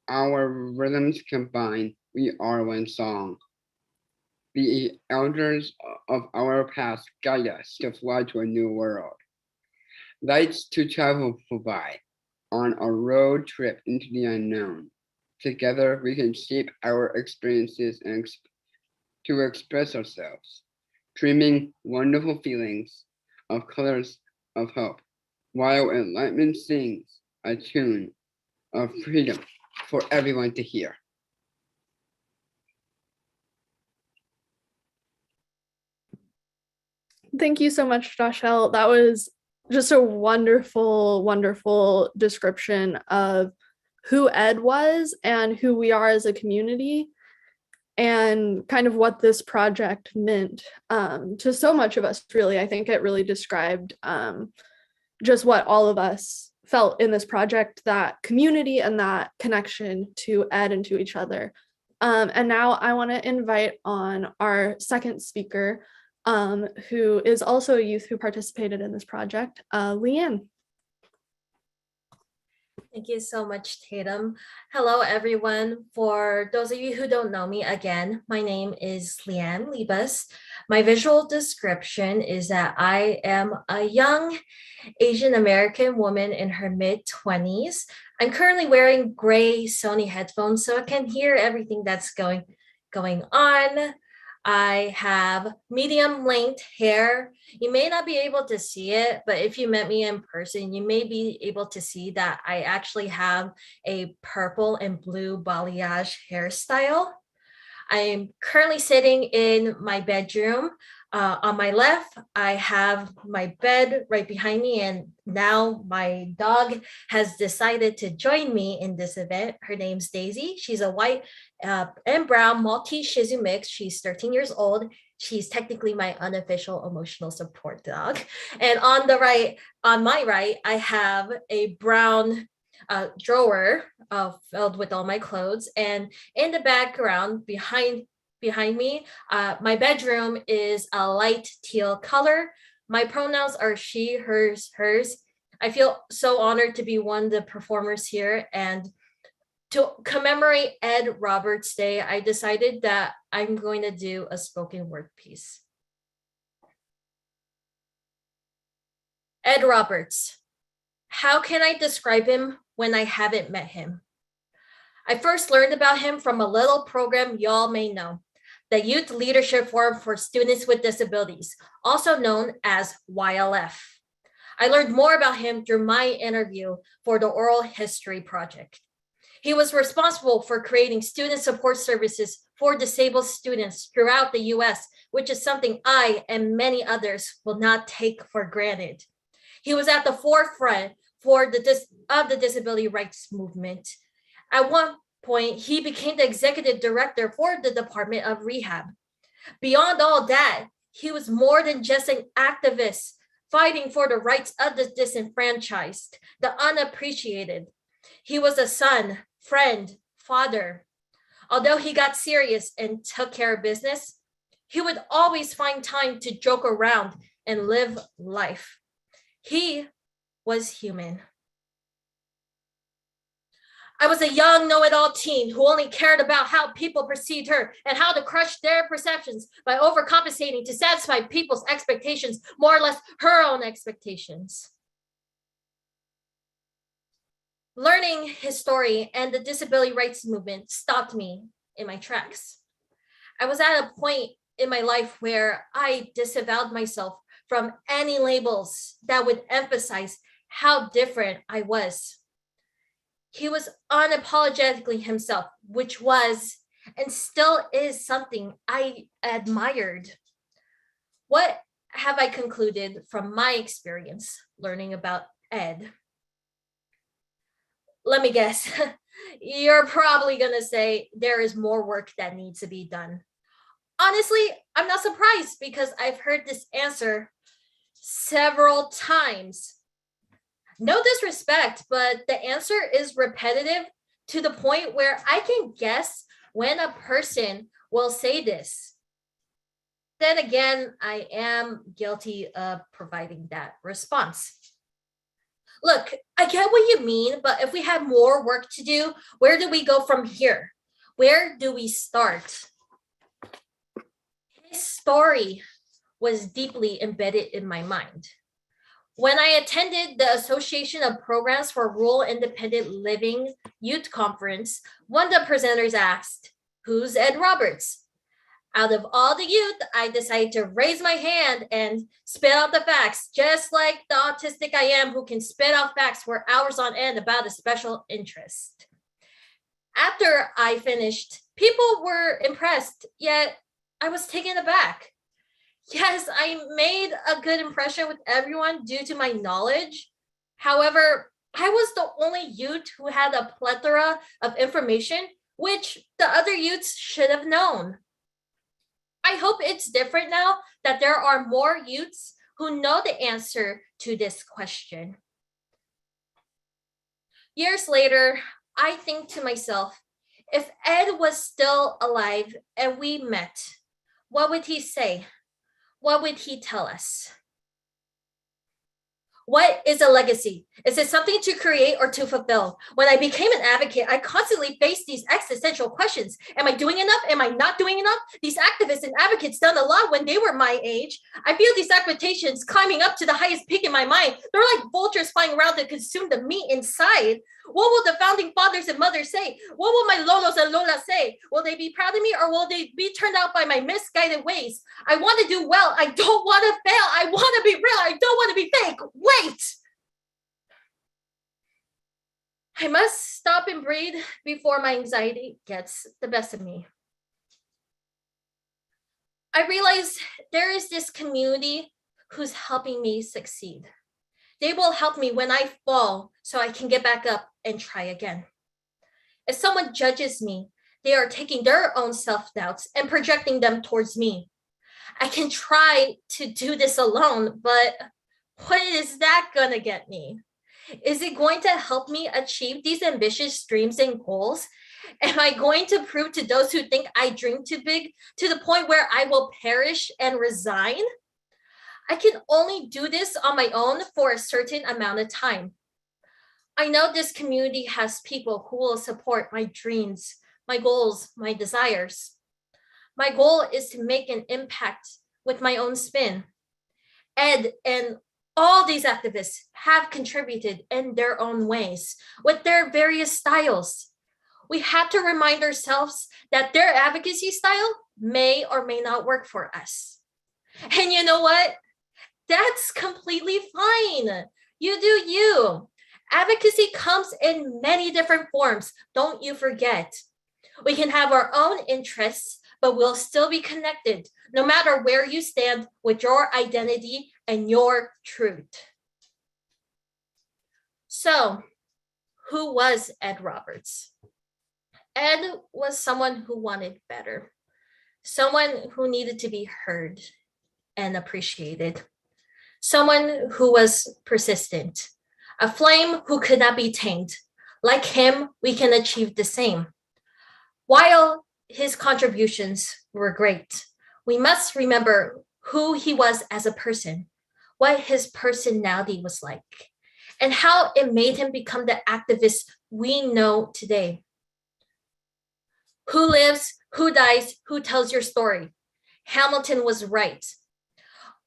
our rhythms combine, we are one song. The elders of our past guide us to fly to a new world. Lights to travel by on a road trip into the unknown. Together we can shape our experiences and to express ourselves, dreaming wonderful feelings of colors of hope, while enlightenment sings a tune of freedom for everyone to hear. Thank you so much, Joshelle. That was just a wonderful, wonderful description of who Ed was and who we are as a community, and kind of what this project meant to so much of us, really. I think it really described just what all of us felt in this project, that community and that connection to Ed and to each other. And now I want to invite on our second speaker, who is also a youth who participated in this project, Leanne. Thank you so much, Tatum. Hello, everyone. For those of you who don't know me, again, my name is Leanne Libas. My visual description is that I am a young Asian American woman in her mid-20s. I'm currently wearing gray Sony headphones, so I can hear everything that's going on. I have medium length hair. You may not be able to see it, but if you met me in person, you may be able to see that I actually have a purple and blue balayage hairstyle. I'm currently sitting in my bedroom. On my left, I have my bed right behind me, and now my dog has decided to join me in this event. Her name's Daisy. She's a white and brown Maltese Shih Tzu mix. She's 13 years old. She's technically my unofficial emotional support dog. And on my right, I have a brown drawer filled with all my clothes, and in the background behind me, my bedroom is a light teal color. My pronouns are she, hers. I feel so honored to be one of the performers here, and To commemorate Ed Roberts Day, I decided that I'm going to do a spoken word piece. Ed Roberts. How can I describe him when I haven't met him? I first learned about him from a little program y'all may know, the Youth Leadership Forum for Students with Disabilities, also known as YLF. I learned more about him through my interview for the Oral History Project. He was responsible for creating student support services for disabled students throughout the US, which is something I and many others will not take for granted. He was at the forefront of the disability rights movement. At one point, he became the executive director for the Department of Rehab. Beyond all that, he was more than just an activist fighting for the rights of the disenfranchised, the unappreciated. He was a son, friend, father. Although he got serious and took care of business, he would always find time to joke around and live life. He was human. I was a young know-it-all teen who only cared about how people perceived her and how to crush their perceptions by overcompensating to satisfy people's expectations, more or less her own expectations. Learning his story and the disability rights movement stopped me in my tracks. I was at a point in my life where I disavowed myself from any labels that would emphasize how different I was. He was unapologetically himself, which was and still is something I admired. What have I concluded from my experience learning about Ed? Let me guess. You're probably going to say there is more work that needs to be done. Honestly, I'm not surprised because I've heard this answer several times. No disrespect, but the answer is repetitive to the point where I can guess when a person will say this. Then again, I am guilty of providing that response. Look, I get what you mean, but if we have more work to do, where do we go from here? Where do we start? His story was deeply embedded in my mind. When I attended the Association of Programs for Rural Independent Living Youth Conference, one of the presenters asked, "Who's Ed Roberts?" Out of all the youth, I decided to raise my hand and spit out the facts, just like the autistic I am who can spit out facts for hours on end about a special interest. After I finished, people were impressed, yet I was taken aback. Yes, I made a good impression with everyone due to my knowledge. However, I was the only youth who had a plethora of information, which the other youths should have known. I hope it's different now that there are more youths who know the answer to this question. Years later, I think to myself, if Ed was still alive and we met, what would he say? What would he tell us? What is a legacy? Is it something to create or to fulfill? When I became an advocate, I constantly faced these existential questions. Am I doing enough? Am I not doing enough? These activists and advocates done a lot when they were my age. I feel these expectations climbing up to the highest peak in my mind. They're like vultures flying around to consume the meat inside. What will the founding fathers and mothers say? What will my lolos and lolas say? Will they be proud of me or will they be turned out by my misguided ways? I want to do well. I don't want to fail. I want to be real. I don't want to be fake. Wait. I must stop and breathe before my anxiety gets the best of me. I realize there is this community who's helping me succeed. They will help me when I fall so I can get back up and try again. If someone judges me, they are taking their own self-doubts and projecting them towards me. I can try to do this alone, but what is that gonna get me? Is it going to help me achieve these ambitious dreams and goals? Am I going to prove to those who think I dream too big to the point where I will perish and resign? I can only do this on my own for a certain amount of time. I know this community has people who will support my dreams, my goals, my desires. My goal is to make an impact with my own spin. Ed and all these activists have contributed in their own ways with their various styles. We have to remind ourselves that their advocacy style may or may not work for us. And you know what? That's completely fine. You do you. Advocacy comes in many different forms, don't you forget. We can have our own interests, but we'll still be connected no matter where you stand with your identity and your truth. So, who was Ed Roberts? Ed was someone who wanted better, someone who needed to be heard and appreciated, someone who was persistent, a flame who could not be tamed. Like him, we can achieve the same. While his contributions were great, we must remember who he was as a person, what his personality was like, and how it made him become the activist we know today. Who lives, who dies, who tells your story? Hamilton was right.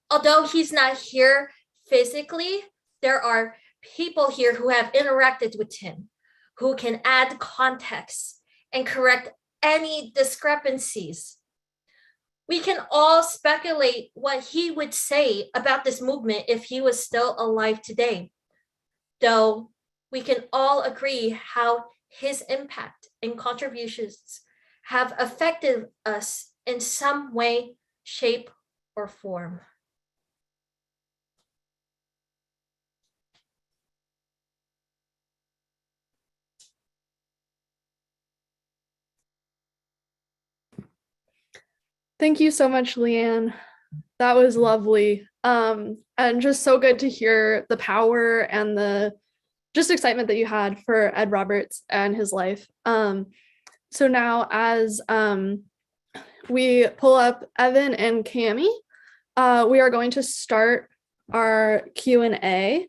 Although he's not here physically, there are people here who have interacted with him, who can add context and correct any discrepancies. We can all speculate what he would say about this movement if he was still alive today, though we can all agree how his impact and contributions have affected us in some way, shape, or form. Thank you so much, Leanne. That was lovely. And just so good to hear the power and the just excitement that you had for Ed Roberts and his life. So now as we pull up Evan and Cami, we are going to start our Q&A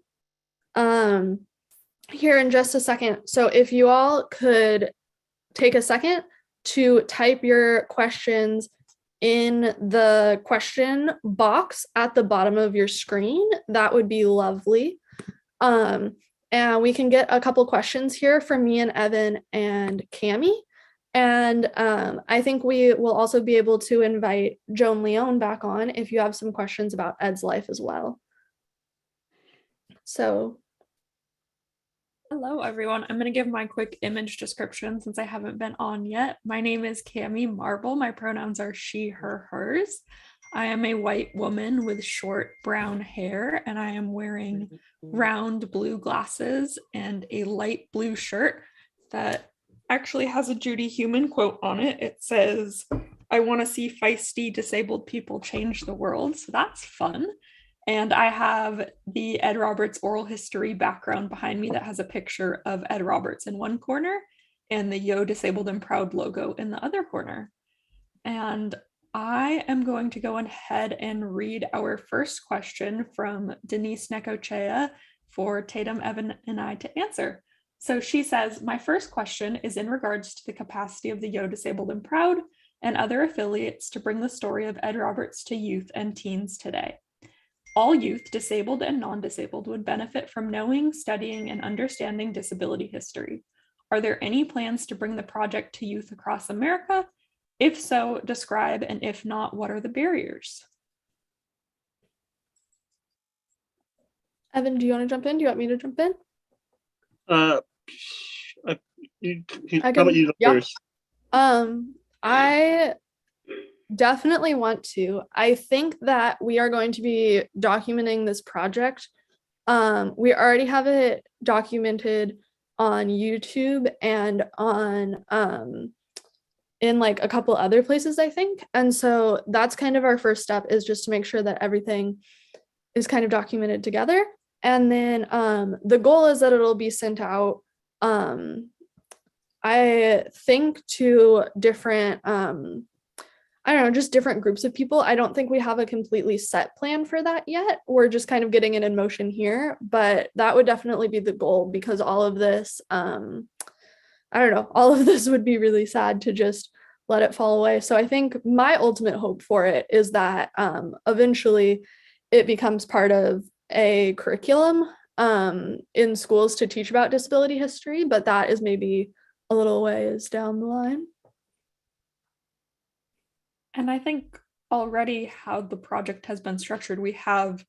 here in just a second. So if you all could take a second to type your questions in the question box at the bottom of your screen, that would be lovely. And we can get a couple questions here from me and Evan and Cami. And I think we will also be able to invite Joan Leone back on if you have some questions about Ed's life as well. So. Hello, everyone. I'm going to give my quick image description since I haven't been on yet. My name is Cami Marble. My pronouns are she, her, hers. I am a white woman with short brown hair, and I am wearing round blue glasses and a light blue shirt that actually has a Judy Heumann quote on it. It says, "I want to see feisty disabled people change the world." So that's fun. And I have the Ed Roberts oral history background behind me that has a picture of Ed Roberts in one corner and the Yo Disabled and Proud logo in the other corner. And I am going to go ahead and read our first question from Denise Necochea for Tatum, Evan, and I to answer. So she says, "My first question is in regards to the capacity of the Yo Disabled and Proud and other affiliates to bring the story of Ed Roberts to youth and teens today. All youth, disabled and non-disabled, would benefit from knowing, studying, and understanding disability history. Are there any plans to bring the project to youth across America? If so, describe, and if not, what are the barriers?" Evan, do you want to jump in? Do you want me to jump in? How about you go first? I definitely want to. I think that we are going to be documenting this project. We already have it documented on YouTube and on in like a couple other places, I think. And so that's kind of our first step, is just to make sure that everything is kind of documented together. And then the goal is that it'll be sent out, I think, to different I don't know, just different groups of people. I don't think we have a completely set plan for that yet. We're just kind of getting it in motion here, but that would definitely be the goal, because all of this, I don't know, all of this would be really sad to just let it fall away. So I think my ultimate hope for it is that eventually it becomes part of a curriculum in schools to teach about disability history, but that is maybe a little ways down the line. And I think already how the project has been structured, we have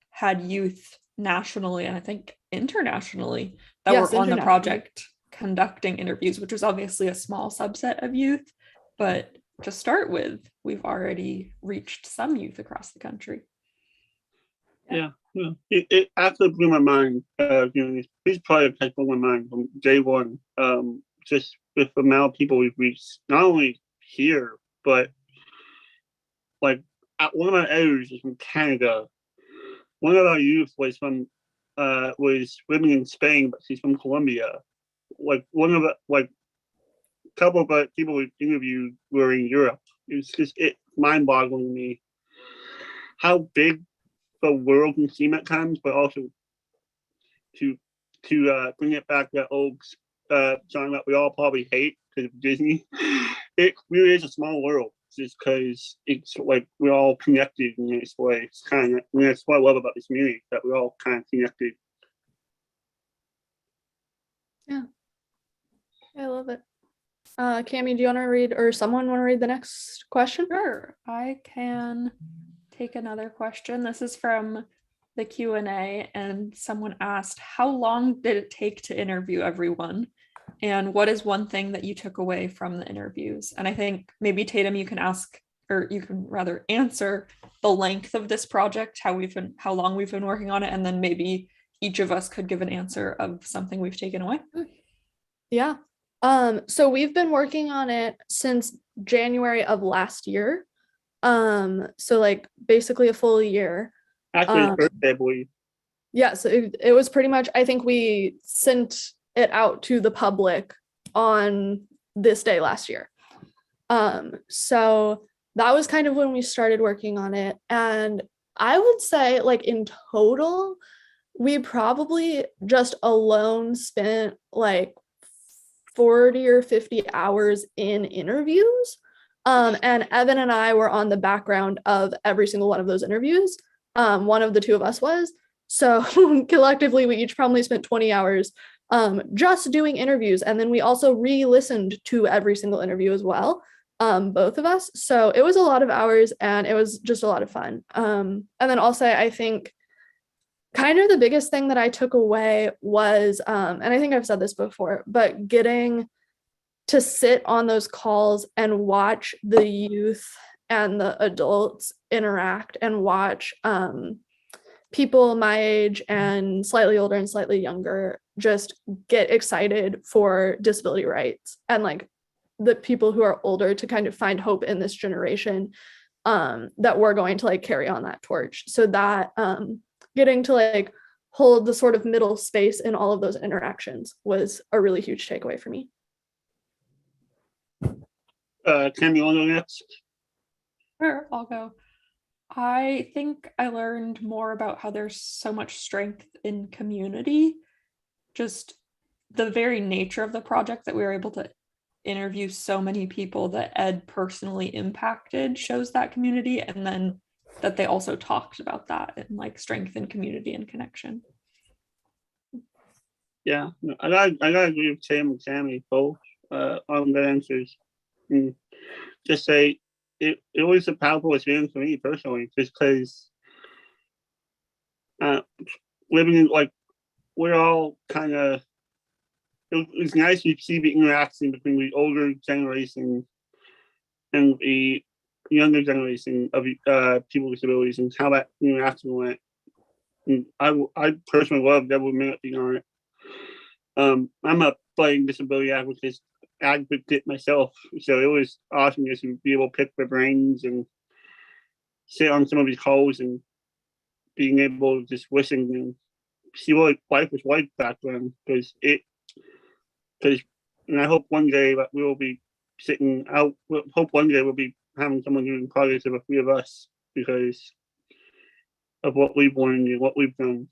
had youth nationally and I think internationally that Yes, were on the internationally. project conducting interviews, which is obviously a small subset of youth. But to start with, we've already reached some youth across the country. Yeah. It actually blew my mind. This project has blown my mind from day one. Just with the amount of people we've reached, not only here, but like one of my editors is from Canada. One of our youth was living in Spain, but she's from Colombia. Like one of the couple of the people we interviewed were in Europe. It's mind-boggling to me how big the world can seem at times, but also to bring it back to that old song that we all probably hate because of Disney. It really is a small world, just because it's like we're all connected in this way. It's kind of, that's what I love about this community, that we're all kind of connected. Yeah, I love it. Cami, do you want to read, or someone want to read the next question? Sure, I can take another question. This is from the Q&A, and someone asked, how long did it take to interview everyone? And what is one thing that you took away from the interviews? And I think maybe Tatum, you can ask, or you can rather answer the length of this project, how long we've been working on it, and then maybe each of us could give an answer of something we've taken away. Yeah. So we've been working on it since January of last year. So like basically a full year. Actually, birthday, I believe. Yes, it was pretty much, I think we sent it out to the public on this day last year. So that was kind of when we started working on it. And I would say like in total, we probably just alone spent like 40 or 50 hours in interviews. And Evan and I were on the background of every single one of those interviews. One of the two of us was. So collectively, we each probably spent 20 hours just doing interviews. And then we also re-listened to every single interview as well, both of us. So it was a lot of hours and it was just a lot of fun. And then also, I think kind of the biggest thing that I took away was, and I think I've said this before, but getting to sit on those calls and watch the youth and the adults interact and watch people my age and slightly older and slightly younger just get excited for disability rights, and like the people who are older to kind of find hope in this generation, that we're going to like carry on that torch. So that getting to like hold the sort of middle space in all of those interactions was a really huge takeaway for me. Can you go next? Sure, I'll go. I think I learned more about how there's so much strength in community. Just the very nature of the project, that we were able to interview so many people that Ed personally impacted, shows that community, and then that they also talked about that and like strength in community and connection. Yeah, I gotta agree with Tim and Sammy both on the answers. And just say it was a powerful experience for me personally, just because living in, like, we're all kind of, it was nice to see the interaction between the older generation and the younger generation of people with disabilities, and how that interaction went. And I personally loved every minute being on it. I'm a budding disability advocate myself, so it was awesome just to be able to pick their brains and sit on some of these calls and being able to just listen and see what life was like back then. And I hope one day that we will be sitting out. Hope one day we'll be having someone doing projects of the three of us because of what we've learned and what we've done.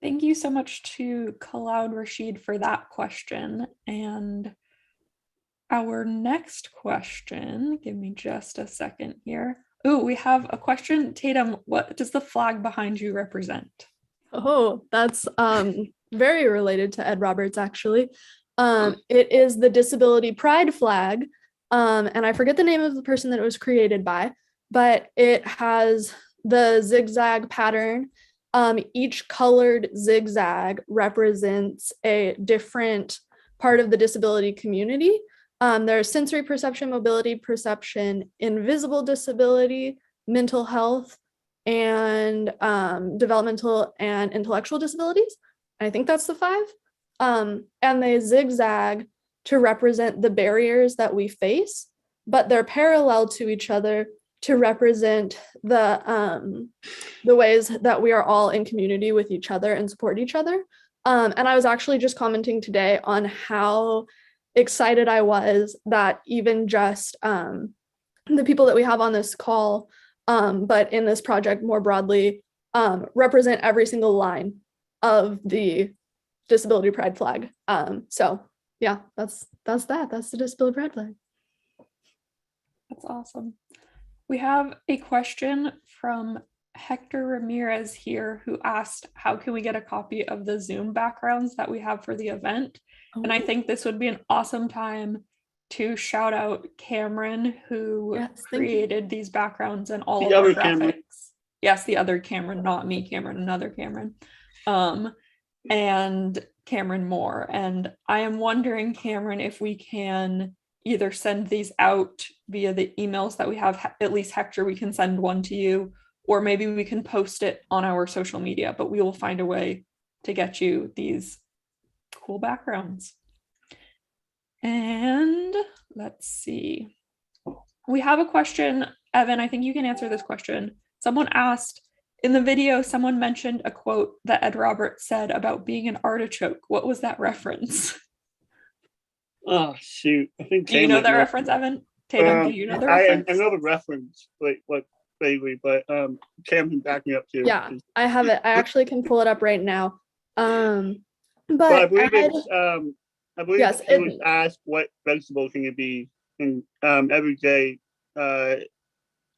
Thank you so much to Khaled Rashid for that question. And our next question, give me just a second here. Oh, we have a question. Tatum, what does the flag behind you represent? Oh, that's very related to Ed Roberts, actually. It is the Disability Pride flag. And I forget the name of the person that it was created by, but it has the zigzag pattern. Each colored zigzag represents a different part of the disability community. There's sensory perception, mobility perception, invisible disability, mental health, and developmental and intellectual disabilities. I think that's the 5. And they zigzag to represent the barriers that we face, but they're parallel to each other to represent the ways that we are all in community with each other and support each other. And I was actually just commenting today on how excited I was that even just the people that we have on this call, but in this project more broadly, represent every single line of the Disability Pride flag. So yeah, that's the Disability Pride flag. That's awesome. We have a question from Hector Ramirez here who asked, how can we get a copy of the Zoom backgrounds that we have for the event? And I think this would be an awesome time to shout out Cameron, who created these backgrounds and all of our graphics. Cameron. Yes, the other Cameron, not me, Cameron, another Cameron. And Cameron Moore. And I am wondering, Cameron, if we can either send these out via the emails that we have, at least Hector, we can send one to you, or maybe we can post it on our social media, but we will find a way to get you these cool backgrounds. And let's see. We have a question, Evan, I think you can answer this question. Someone asked, in the video, someone mentioned a quote that Ed Roberts said about being an artichoke. What was that reference? Oh, shoot. I think do you know that reference, Evan? Tatum, do you know the reference? I know the reference, like vaguely, but Cam can back me up too. Yeah, I have it. I actually can pull it up right now. But I believe I believe yes, he was asked what vegetable can it be, and every day, and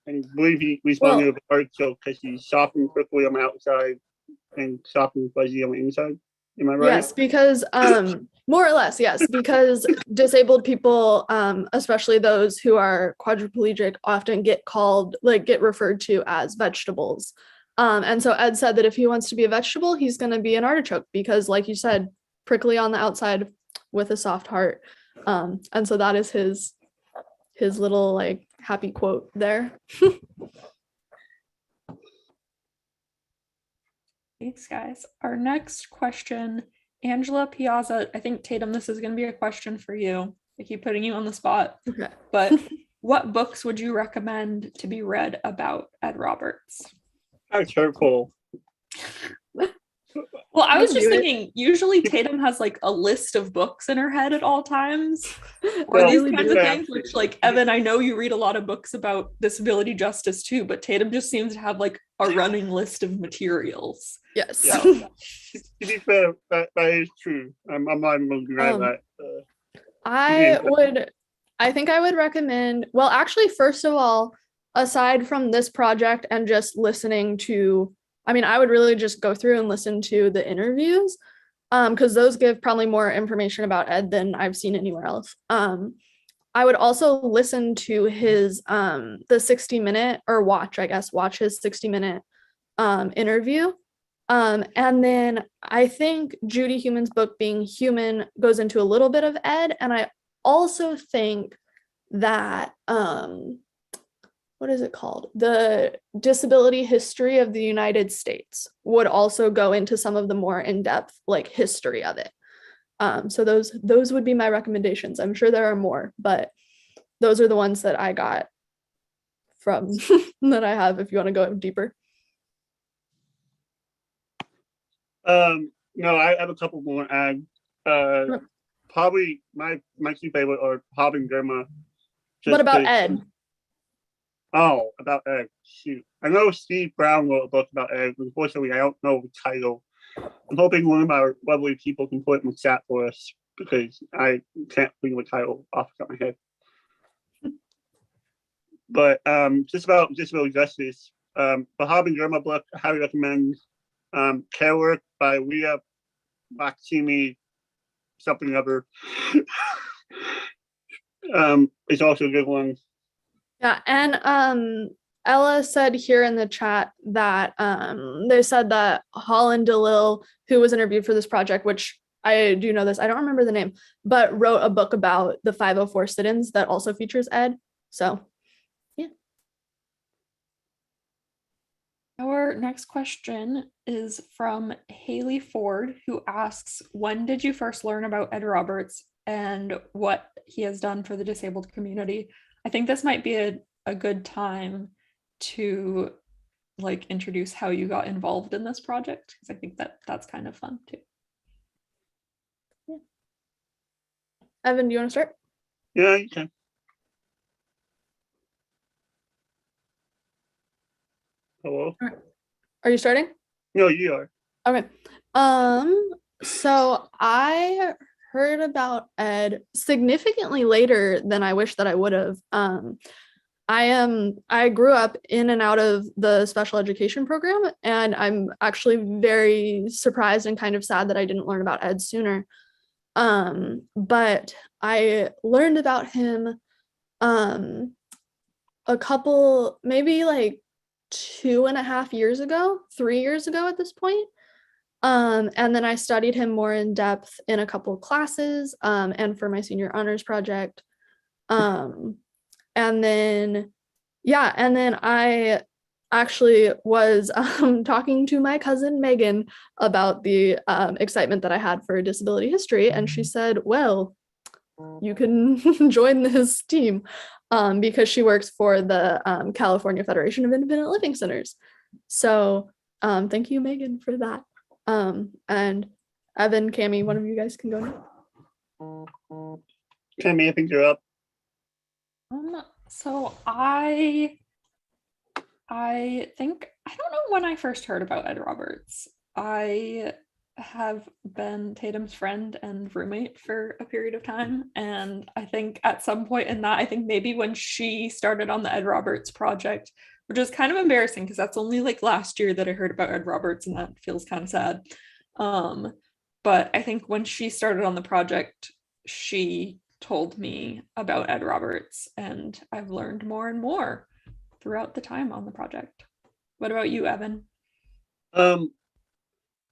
I believe he responded with artichoke because he's soft and quickly on the outside and soft and fuzzy on the inside. Am I right? Yes, because more or less, yes, because disabled people, especially those who are quadriplegic, often get referred to as vegetables. And so Ed said that if he wants to be a vegetable, he's going to be an artichoke because, like you said, prickly on the outside with a soft heart. And so that is his little happy quote there. Thanks, guys. Our next question, Angela Piazza. I think, Tatum, this is going to be a question for you. I keep putting you on the spot. Okay. But what books would you recommend to be read about Ed Roberts? That's hurtful. Well, I was just thinking, usually Tatum has a list of books in her head at all times. Or these kinds of things, which Evan, I know you read a lot of books about disability justice too, but Tatum just seems to have a running list of materials. Yes. Yeah. To be fair, that is true. I'm not even going to deny that. I think I would recommend, well, actually, first of all, aside from this project and just listening to, I would really just go through and listen to the interviews because those give probably more information about Ed than I've seen anywhere else. I would also listen to his the 60-minute or watch his 60-minute interview. And then I think Judy Human's book, Being Human, goes into a little bit of Ed. And I also think that what is it called? The Disability History of the United States would also go into some of the more in-depth history of it. So those would be my recommendations. I'm sure there are more, but those are the ones that I got from that I have if you want to go deeper. No, I have a couple more to add. probably my two favorite are Hob and Grandma. What about Ed? Oh, about Ed. Shoot. I know Steve Brown wrote a book about Ed. Unfortunately, I don't know the title. I'm hoping one of our lovely people can put it in the chat for us because I can't think of the title off the top of my head. But just about disability justice, the Hob and Grandma book, I highly recommend. Care Work by Leah Maximi, something other. It's also a good one. Yeah, and Ella said here in the chat that they said that Holland DeLille, who was interviewed for this project, which I do know this, I don't remember the name, but wrote a book about the 504 sit-ins that also features Ed. So, yeah. Our next question is from Haley Ford, who asks, when did you first learn about Ed Roberts and what he has done for the disabled community? I think this might be a good time to like introduce how you got involved in this project, because I think that's kind of fun too. Yeah. Evan, do you want to start? Yeah, you can. Hello? Are you starting? No, you are. Okay. So I heard about Ed significantly later than I wish that I would have. I grew up in and out of the special education program, and I'm actually very surprised and kind of sad that I didn't learn about Ed sooner. But I learned about him a couple, maybe like 2.5 years ago, 3 years ago at this point. And then I studied him more in depth in a couple of classes and for my senior honors project. And then I actually was talking to my cousin Megan about the excitement that I had for disability history, and she said, well, you can join this team because she works for the California Federation of Independent Living Centers. So thank you, Megan, for that. And Evan, Cami, one of you guys can go now. Cami, I think you're up. So I think, I don't know when I first heard about Ed Roberts. I have been Tatum's friend and roommate for a period of time. And I think at some point in that, I think maybe when she started on the Ed Roberts project, which is kind of embarrassing because that's only like last year that I heard about Ed Roberts, and that feels kind of sad. But I think when she started on the project, she told me about Ed Roberts, and I've learned more and more throughout the time on the project. What about you, Evan? I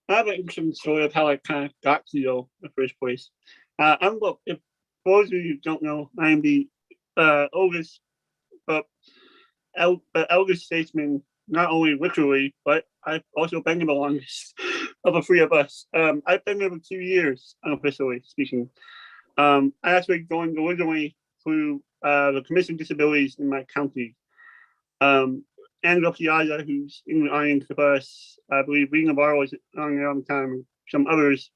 have an interesting story of how I kind of got to know in the first place. If for those of you who don't know, I am the oldest statesman, not only literally, but I've also been the longest of the three of us. I've been there for 2 years, unofficially speaking. I actually joined originally through the Commission on Disabilities in my county. Angela Piazza, who's in the audience with us, I believe Rita Navarro was on there all the time, some others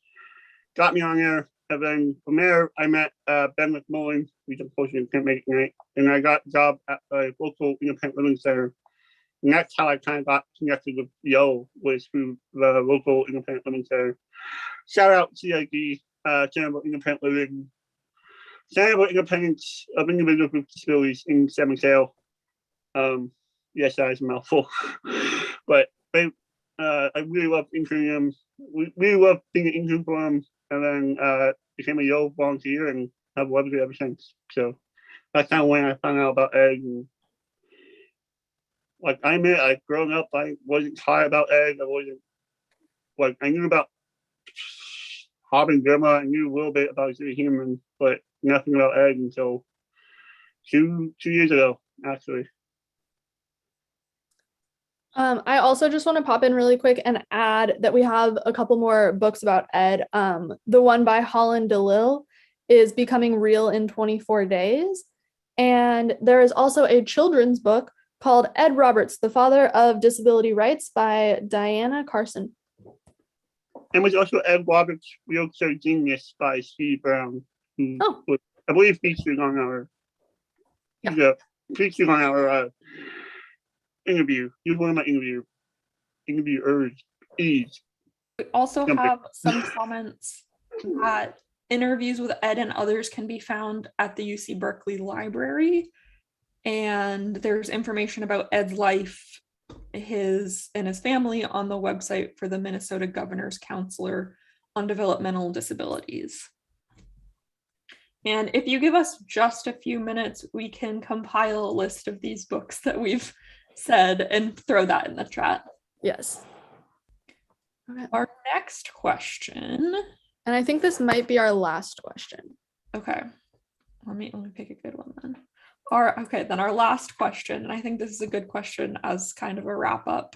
got me on there. And then from there, I met Ben McMullen, who's unfortunately can't make it tonight. And I got a job at a local independent living center. And that's how I kind of got connected with Yo, was through the local independent living center. Shout out CID, Center for Independent Living, Center for Independence of Individuals with Disabilities in San Mateo. Yes, that is a mouthful. But I really loved interviewing them. We really loved being an intern for them, and then became a Yo volunteer and have loved it ever since. So that's kind of when I found out about Ed. And like I admit, I'd grown up, I wasn't tired about Ed. I wasn't like I knew about Hob and Grandma. I knew a little bit about City Human, but nothing about Ed until two years ago, actually. I also just want to pop in really quick and add that we have a couple more books about Ed. The one by Holland DeLille is Becoming Real in 24 Days. And there is also a children's book called Ed Roberts, the Father of Disability Rights by Diana Carson. And was also Ed Roberts' Wheelchair Genius by Steve Brown, who was, I believe, featured on our interview. He was one of my interviewers. We also have some comments that interviews with Ed and others can be found at the UC Berkeley Library. And there's information about Ed's life, his family on the website for the Minnesota Governor's Counselor on Developmental Disabilities. And if you give us just a few minutes, we can compile a list of these books that we've said and throw that in the chat. Yes. Okay. Our next question. And I think this might be our last question. Okay. Let me pick a good one then. Our last question, and I think this is a good question as kind of a wrap up.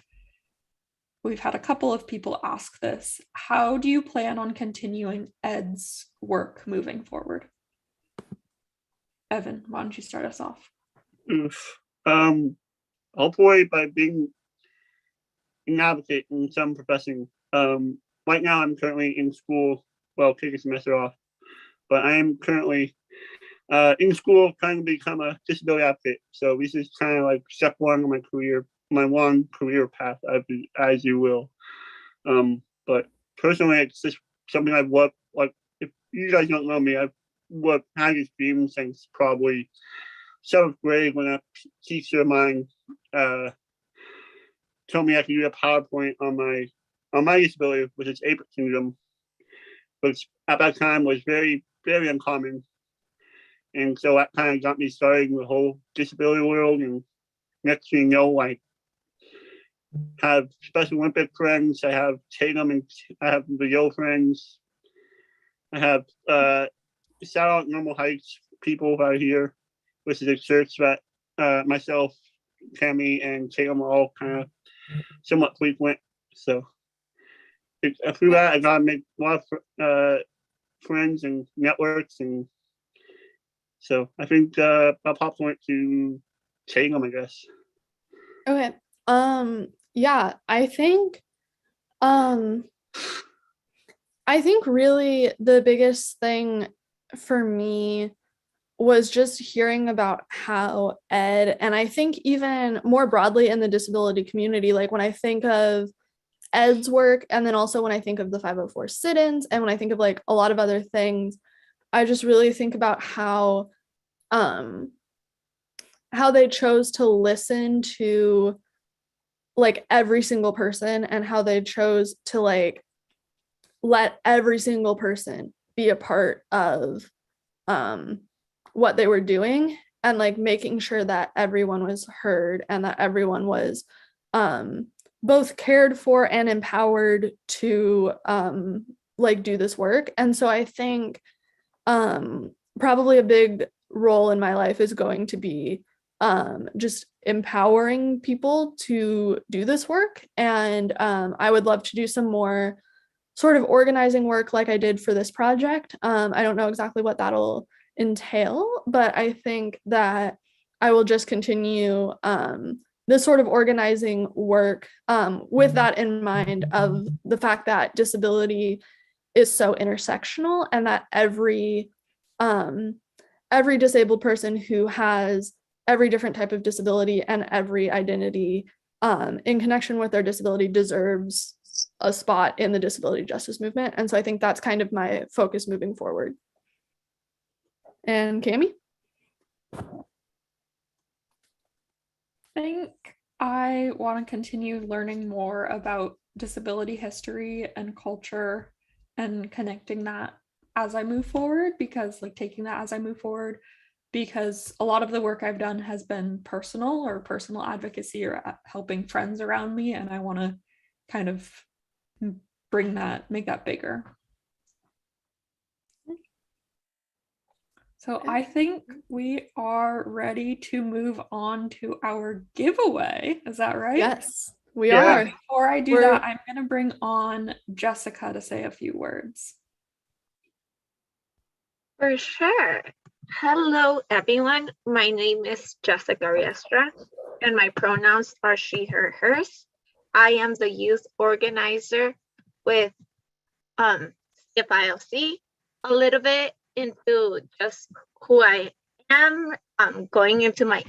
We've had a couple of people ask this. How do you plan on continuing Ed's work moving forward? Evan, why don't you start us off? Hopefully by being an advocate in some profession. Right now I'm currently in school, well, taking a semester off, but I am currently in school trying to become a disability advocate. So this is kind of like step one of my career, my long career path, as you will. But personally, it's just something I've worked, like, if you guys don't know me, I've worked had this dream since probably 7th grade when a teacher of mine told me I could do a PowerPoint on my disability, which is Apert syndrome, which at that time was very, very uncommon. And so that kind of got me started in the whole disability world. And next thing you know, I have Special Olympic friends. I have Tatum and I have the Yo friends. I have shout out Normal Heights people out here, which is a church that myself, Tammy, and Tatum are all kind of somewhat frequent. So through that, I got to make a lot of friends and networks, and so I think I'll pop point to Tatum, I guess. Okay. Yeah, I think really the biggest thing for me was just hearing about how Ed, and I think even more broadly in the disability community, like when I think of Ed's work, and then also when I think of the 504 sit-ins, and when I think of like a lot of other things, I just really think about how they chose to listen to like every single person, and how they chose to like let every single person be a part of what they were doing, and like making sure that everyone was heard and that everyone was both cared for and empowered to like do this work. And so I think probably a big role in my life is going to be just empowering people to do this work. And I would love to do some more sort of organizing work like I did for this project. I don't know exactly what that'll entail, but I think that I will just continue this sort of organizing work with that in mind, of the fact that disability is so intersectional, and that every disabled person who has every different type of disability and every identity in connection with their disability deserves a spot in the disability justice movement. And so I think that's kind of my focus moving forward. And Cami? I think I want to continue learning more about disability history and culture and connecting that as I move forward, because like taking that as I move forward, because a lot of the work I've done has been personal or personal advocacy or helping friends around me, and I want to kind of make that bigger. So I think we are ready to move on to our giveaway. Is that right? Yes, we are. Before I do that, I'm going to bring on Jessica to say a few words. For sure. Hello, everyone. My name is Jessica Riestra, and my pronouns are she, her, hers. I am the youth organizer with CFILC, a little bit into just who I am. Going into my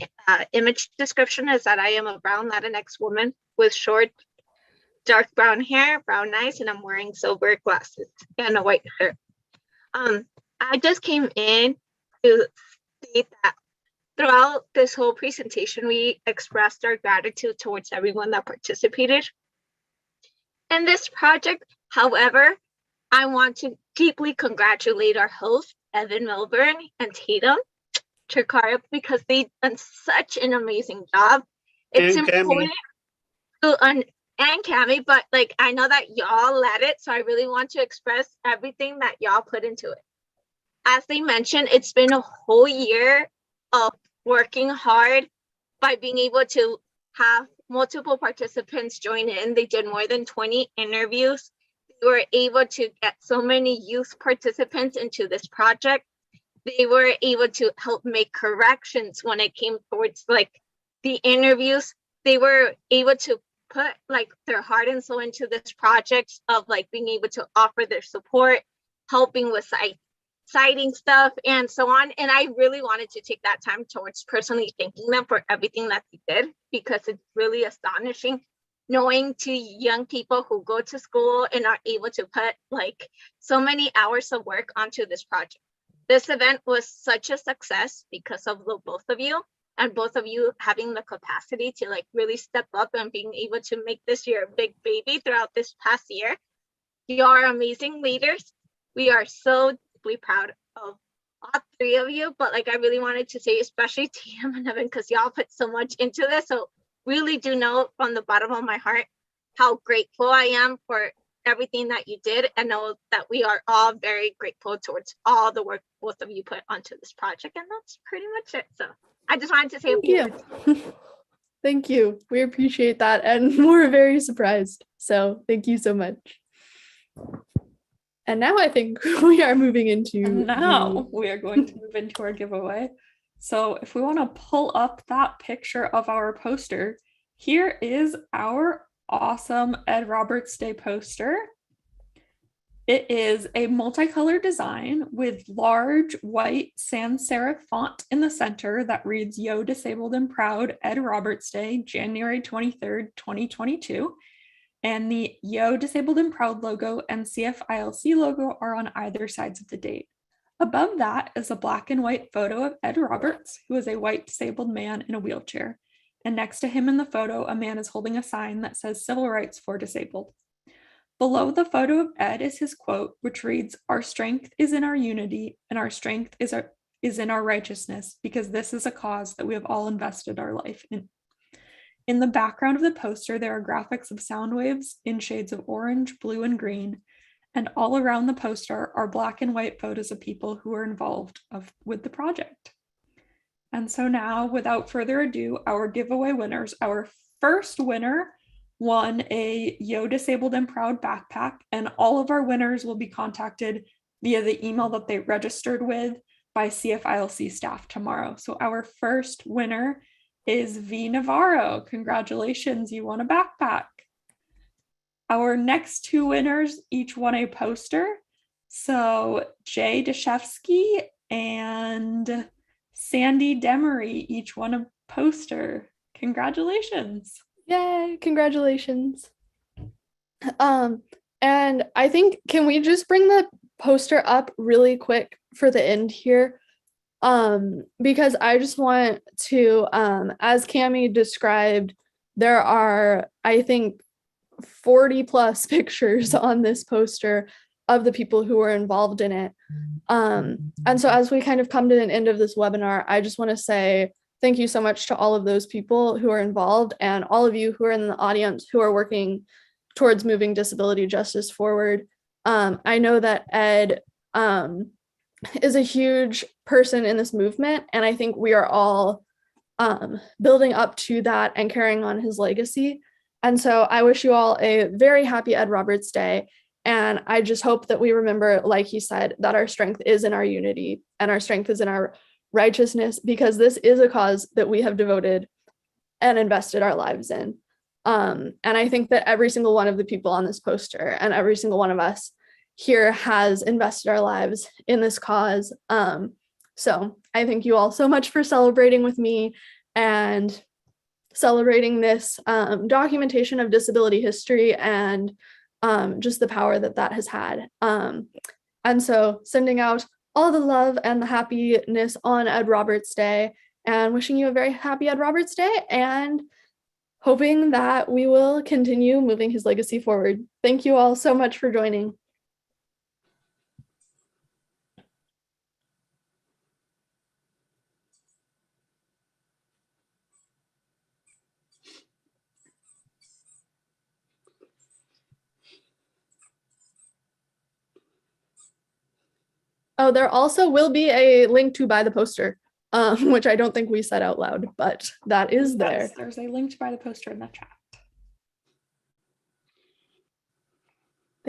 image description is that I am a brown Latinx woman with short, dark brown hair, brown eyes, and I'm wearing silver glasses and a white shirt. I just came in to state that throughout this whole presentation, we expressed our gratitude towards everyone that participated in this project. However, I want to deeply congratulate our hosts, Evan Milburn and Tatum Chikara, because they've done such an amazing job. It's And important to and Cami, but like I know that y'all led it, so I really want to express everything that y'all put into it. As they mentioned, it's been a whole year of working hard by being able to have multiple participants join in. They did more than 20 interviews. They were able to get so many youth participants into this project. They were able to help make corrections when it came towards like the interviews. They were able to put like their heart and soul into this project of like being able to offer their support, helping with citing stuff and so on. And I really wanted to take that time towards personally thanking them for everything that they did, because it's really astonishing knowing to young people who go to school and are able to put like so many hours of work onto this project. This event was such a success because of the both of you, and both of you having the capacity to like really step up and being able to make this your big baby throughout this past year. You are amazing leaders. We are so deeply proud of all three of you, but like I really wanted to say, especially Tim and Evan, because y'all put so much into this. So really do know from the bottom of my heart how grateful I am for everything that you did, and know that we are all very grateful towards all the work both of you put onto this project. And that's pretty much it. So I just wanted to say a few words. Thank you. We appreciate that, and we're very surprised. So thank you so much. And now I think we are moving into we are going to move into our giveaway. So if we want to pull up that picture of our poster, here is our awesome Ed Roberts Day poster. It is a multicolored design with large white sans serif font in the center that reads "Yo Disabled and Proud, Ed Roberts Day, January 23rd, 2022. And the Yo Disabled and Proud logo and CFILC logo are on either sides of the date. Above that is a black and white photo of Ed Roberts, who is a white disabled man in a wheelchair. And next to him in the photo, a man is holding a sign that says "Civil Rights for Disabled." Below the photo of Ed is his quote, which reads, "Our strength is in our unity, and our strength is in our righteousness, because this is a cause that we have all invested our life in." In the background of the poster, there are graphics of sound waves in shades of orange, blue, and green. And all around the poster are black and white photos of people who are involved with the project. And so now, without further ado, our giveaway winners. Our first winner won a Yo Disabled and Proud backpack, and all of our winners will be contacted via the email that they registered with by CFILC staff tomorrow. So our first winner is V Navarro. Congratulations, you won a backpack. Our next two winners each won a poster. So Jay Deshevsky and Sandy Demery each won a poster. Congratulations. Yay, congratulations. And I think, can we just bring the poster up really quick for the end here? Because I just want to, as Cami described, there are, I think, 40 plus pictures on this poster of the people who were involved in it. And so as we kind of come to an end of this webinar, I just want to say thank you so much to all of those people who are involved, and all of you who are in the audience who are working towards moving disability justice forward. I know that Ed is a huge person in this movement, and I think we are all building up to that and carrying on his legacy. And so I wish you all a very happy Ed Roberts Day. And I just hope that we remember, like he said, that our strength is in our unity and our strength is in our righteousness, because this is a cause that we have devoted and invested our lives in. And I think that every single one of the people on this poster and every single one of us here has invested our lives in this cause. So I thank you all so much for celebrating with me and celebrating this documentation of disability history and just the power that that has had. And so sending out all the love and the happiness on Ed Roberts Day, and wishing you a very happy Ed Roberts Day, and hoping that we will continue moving his legacy forward. Thank you all so much for joining. Oh, there also will be a link to buy the poster, which I don't think we said out loud, but that is there. Yes, there's a link to buy the poster in the chat.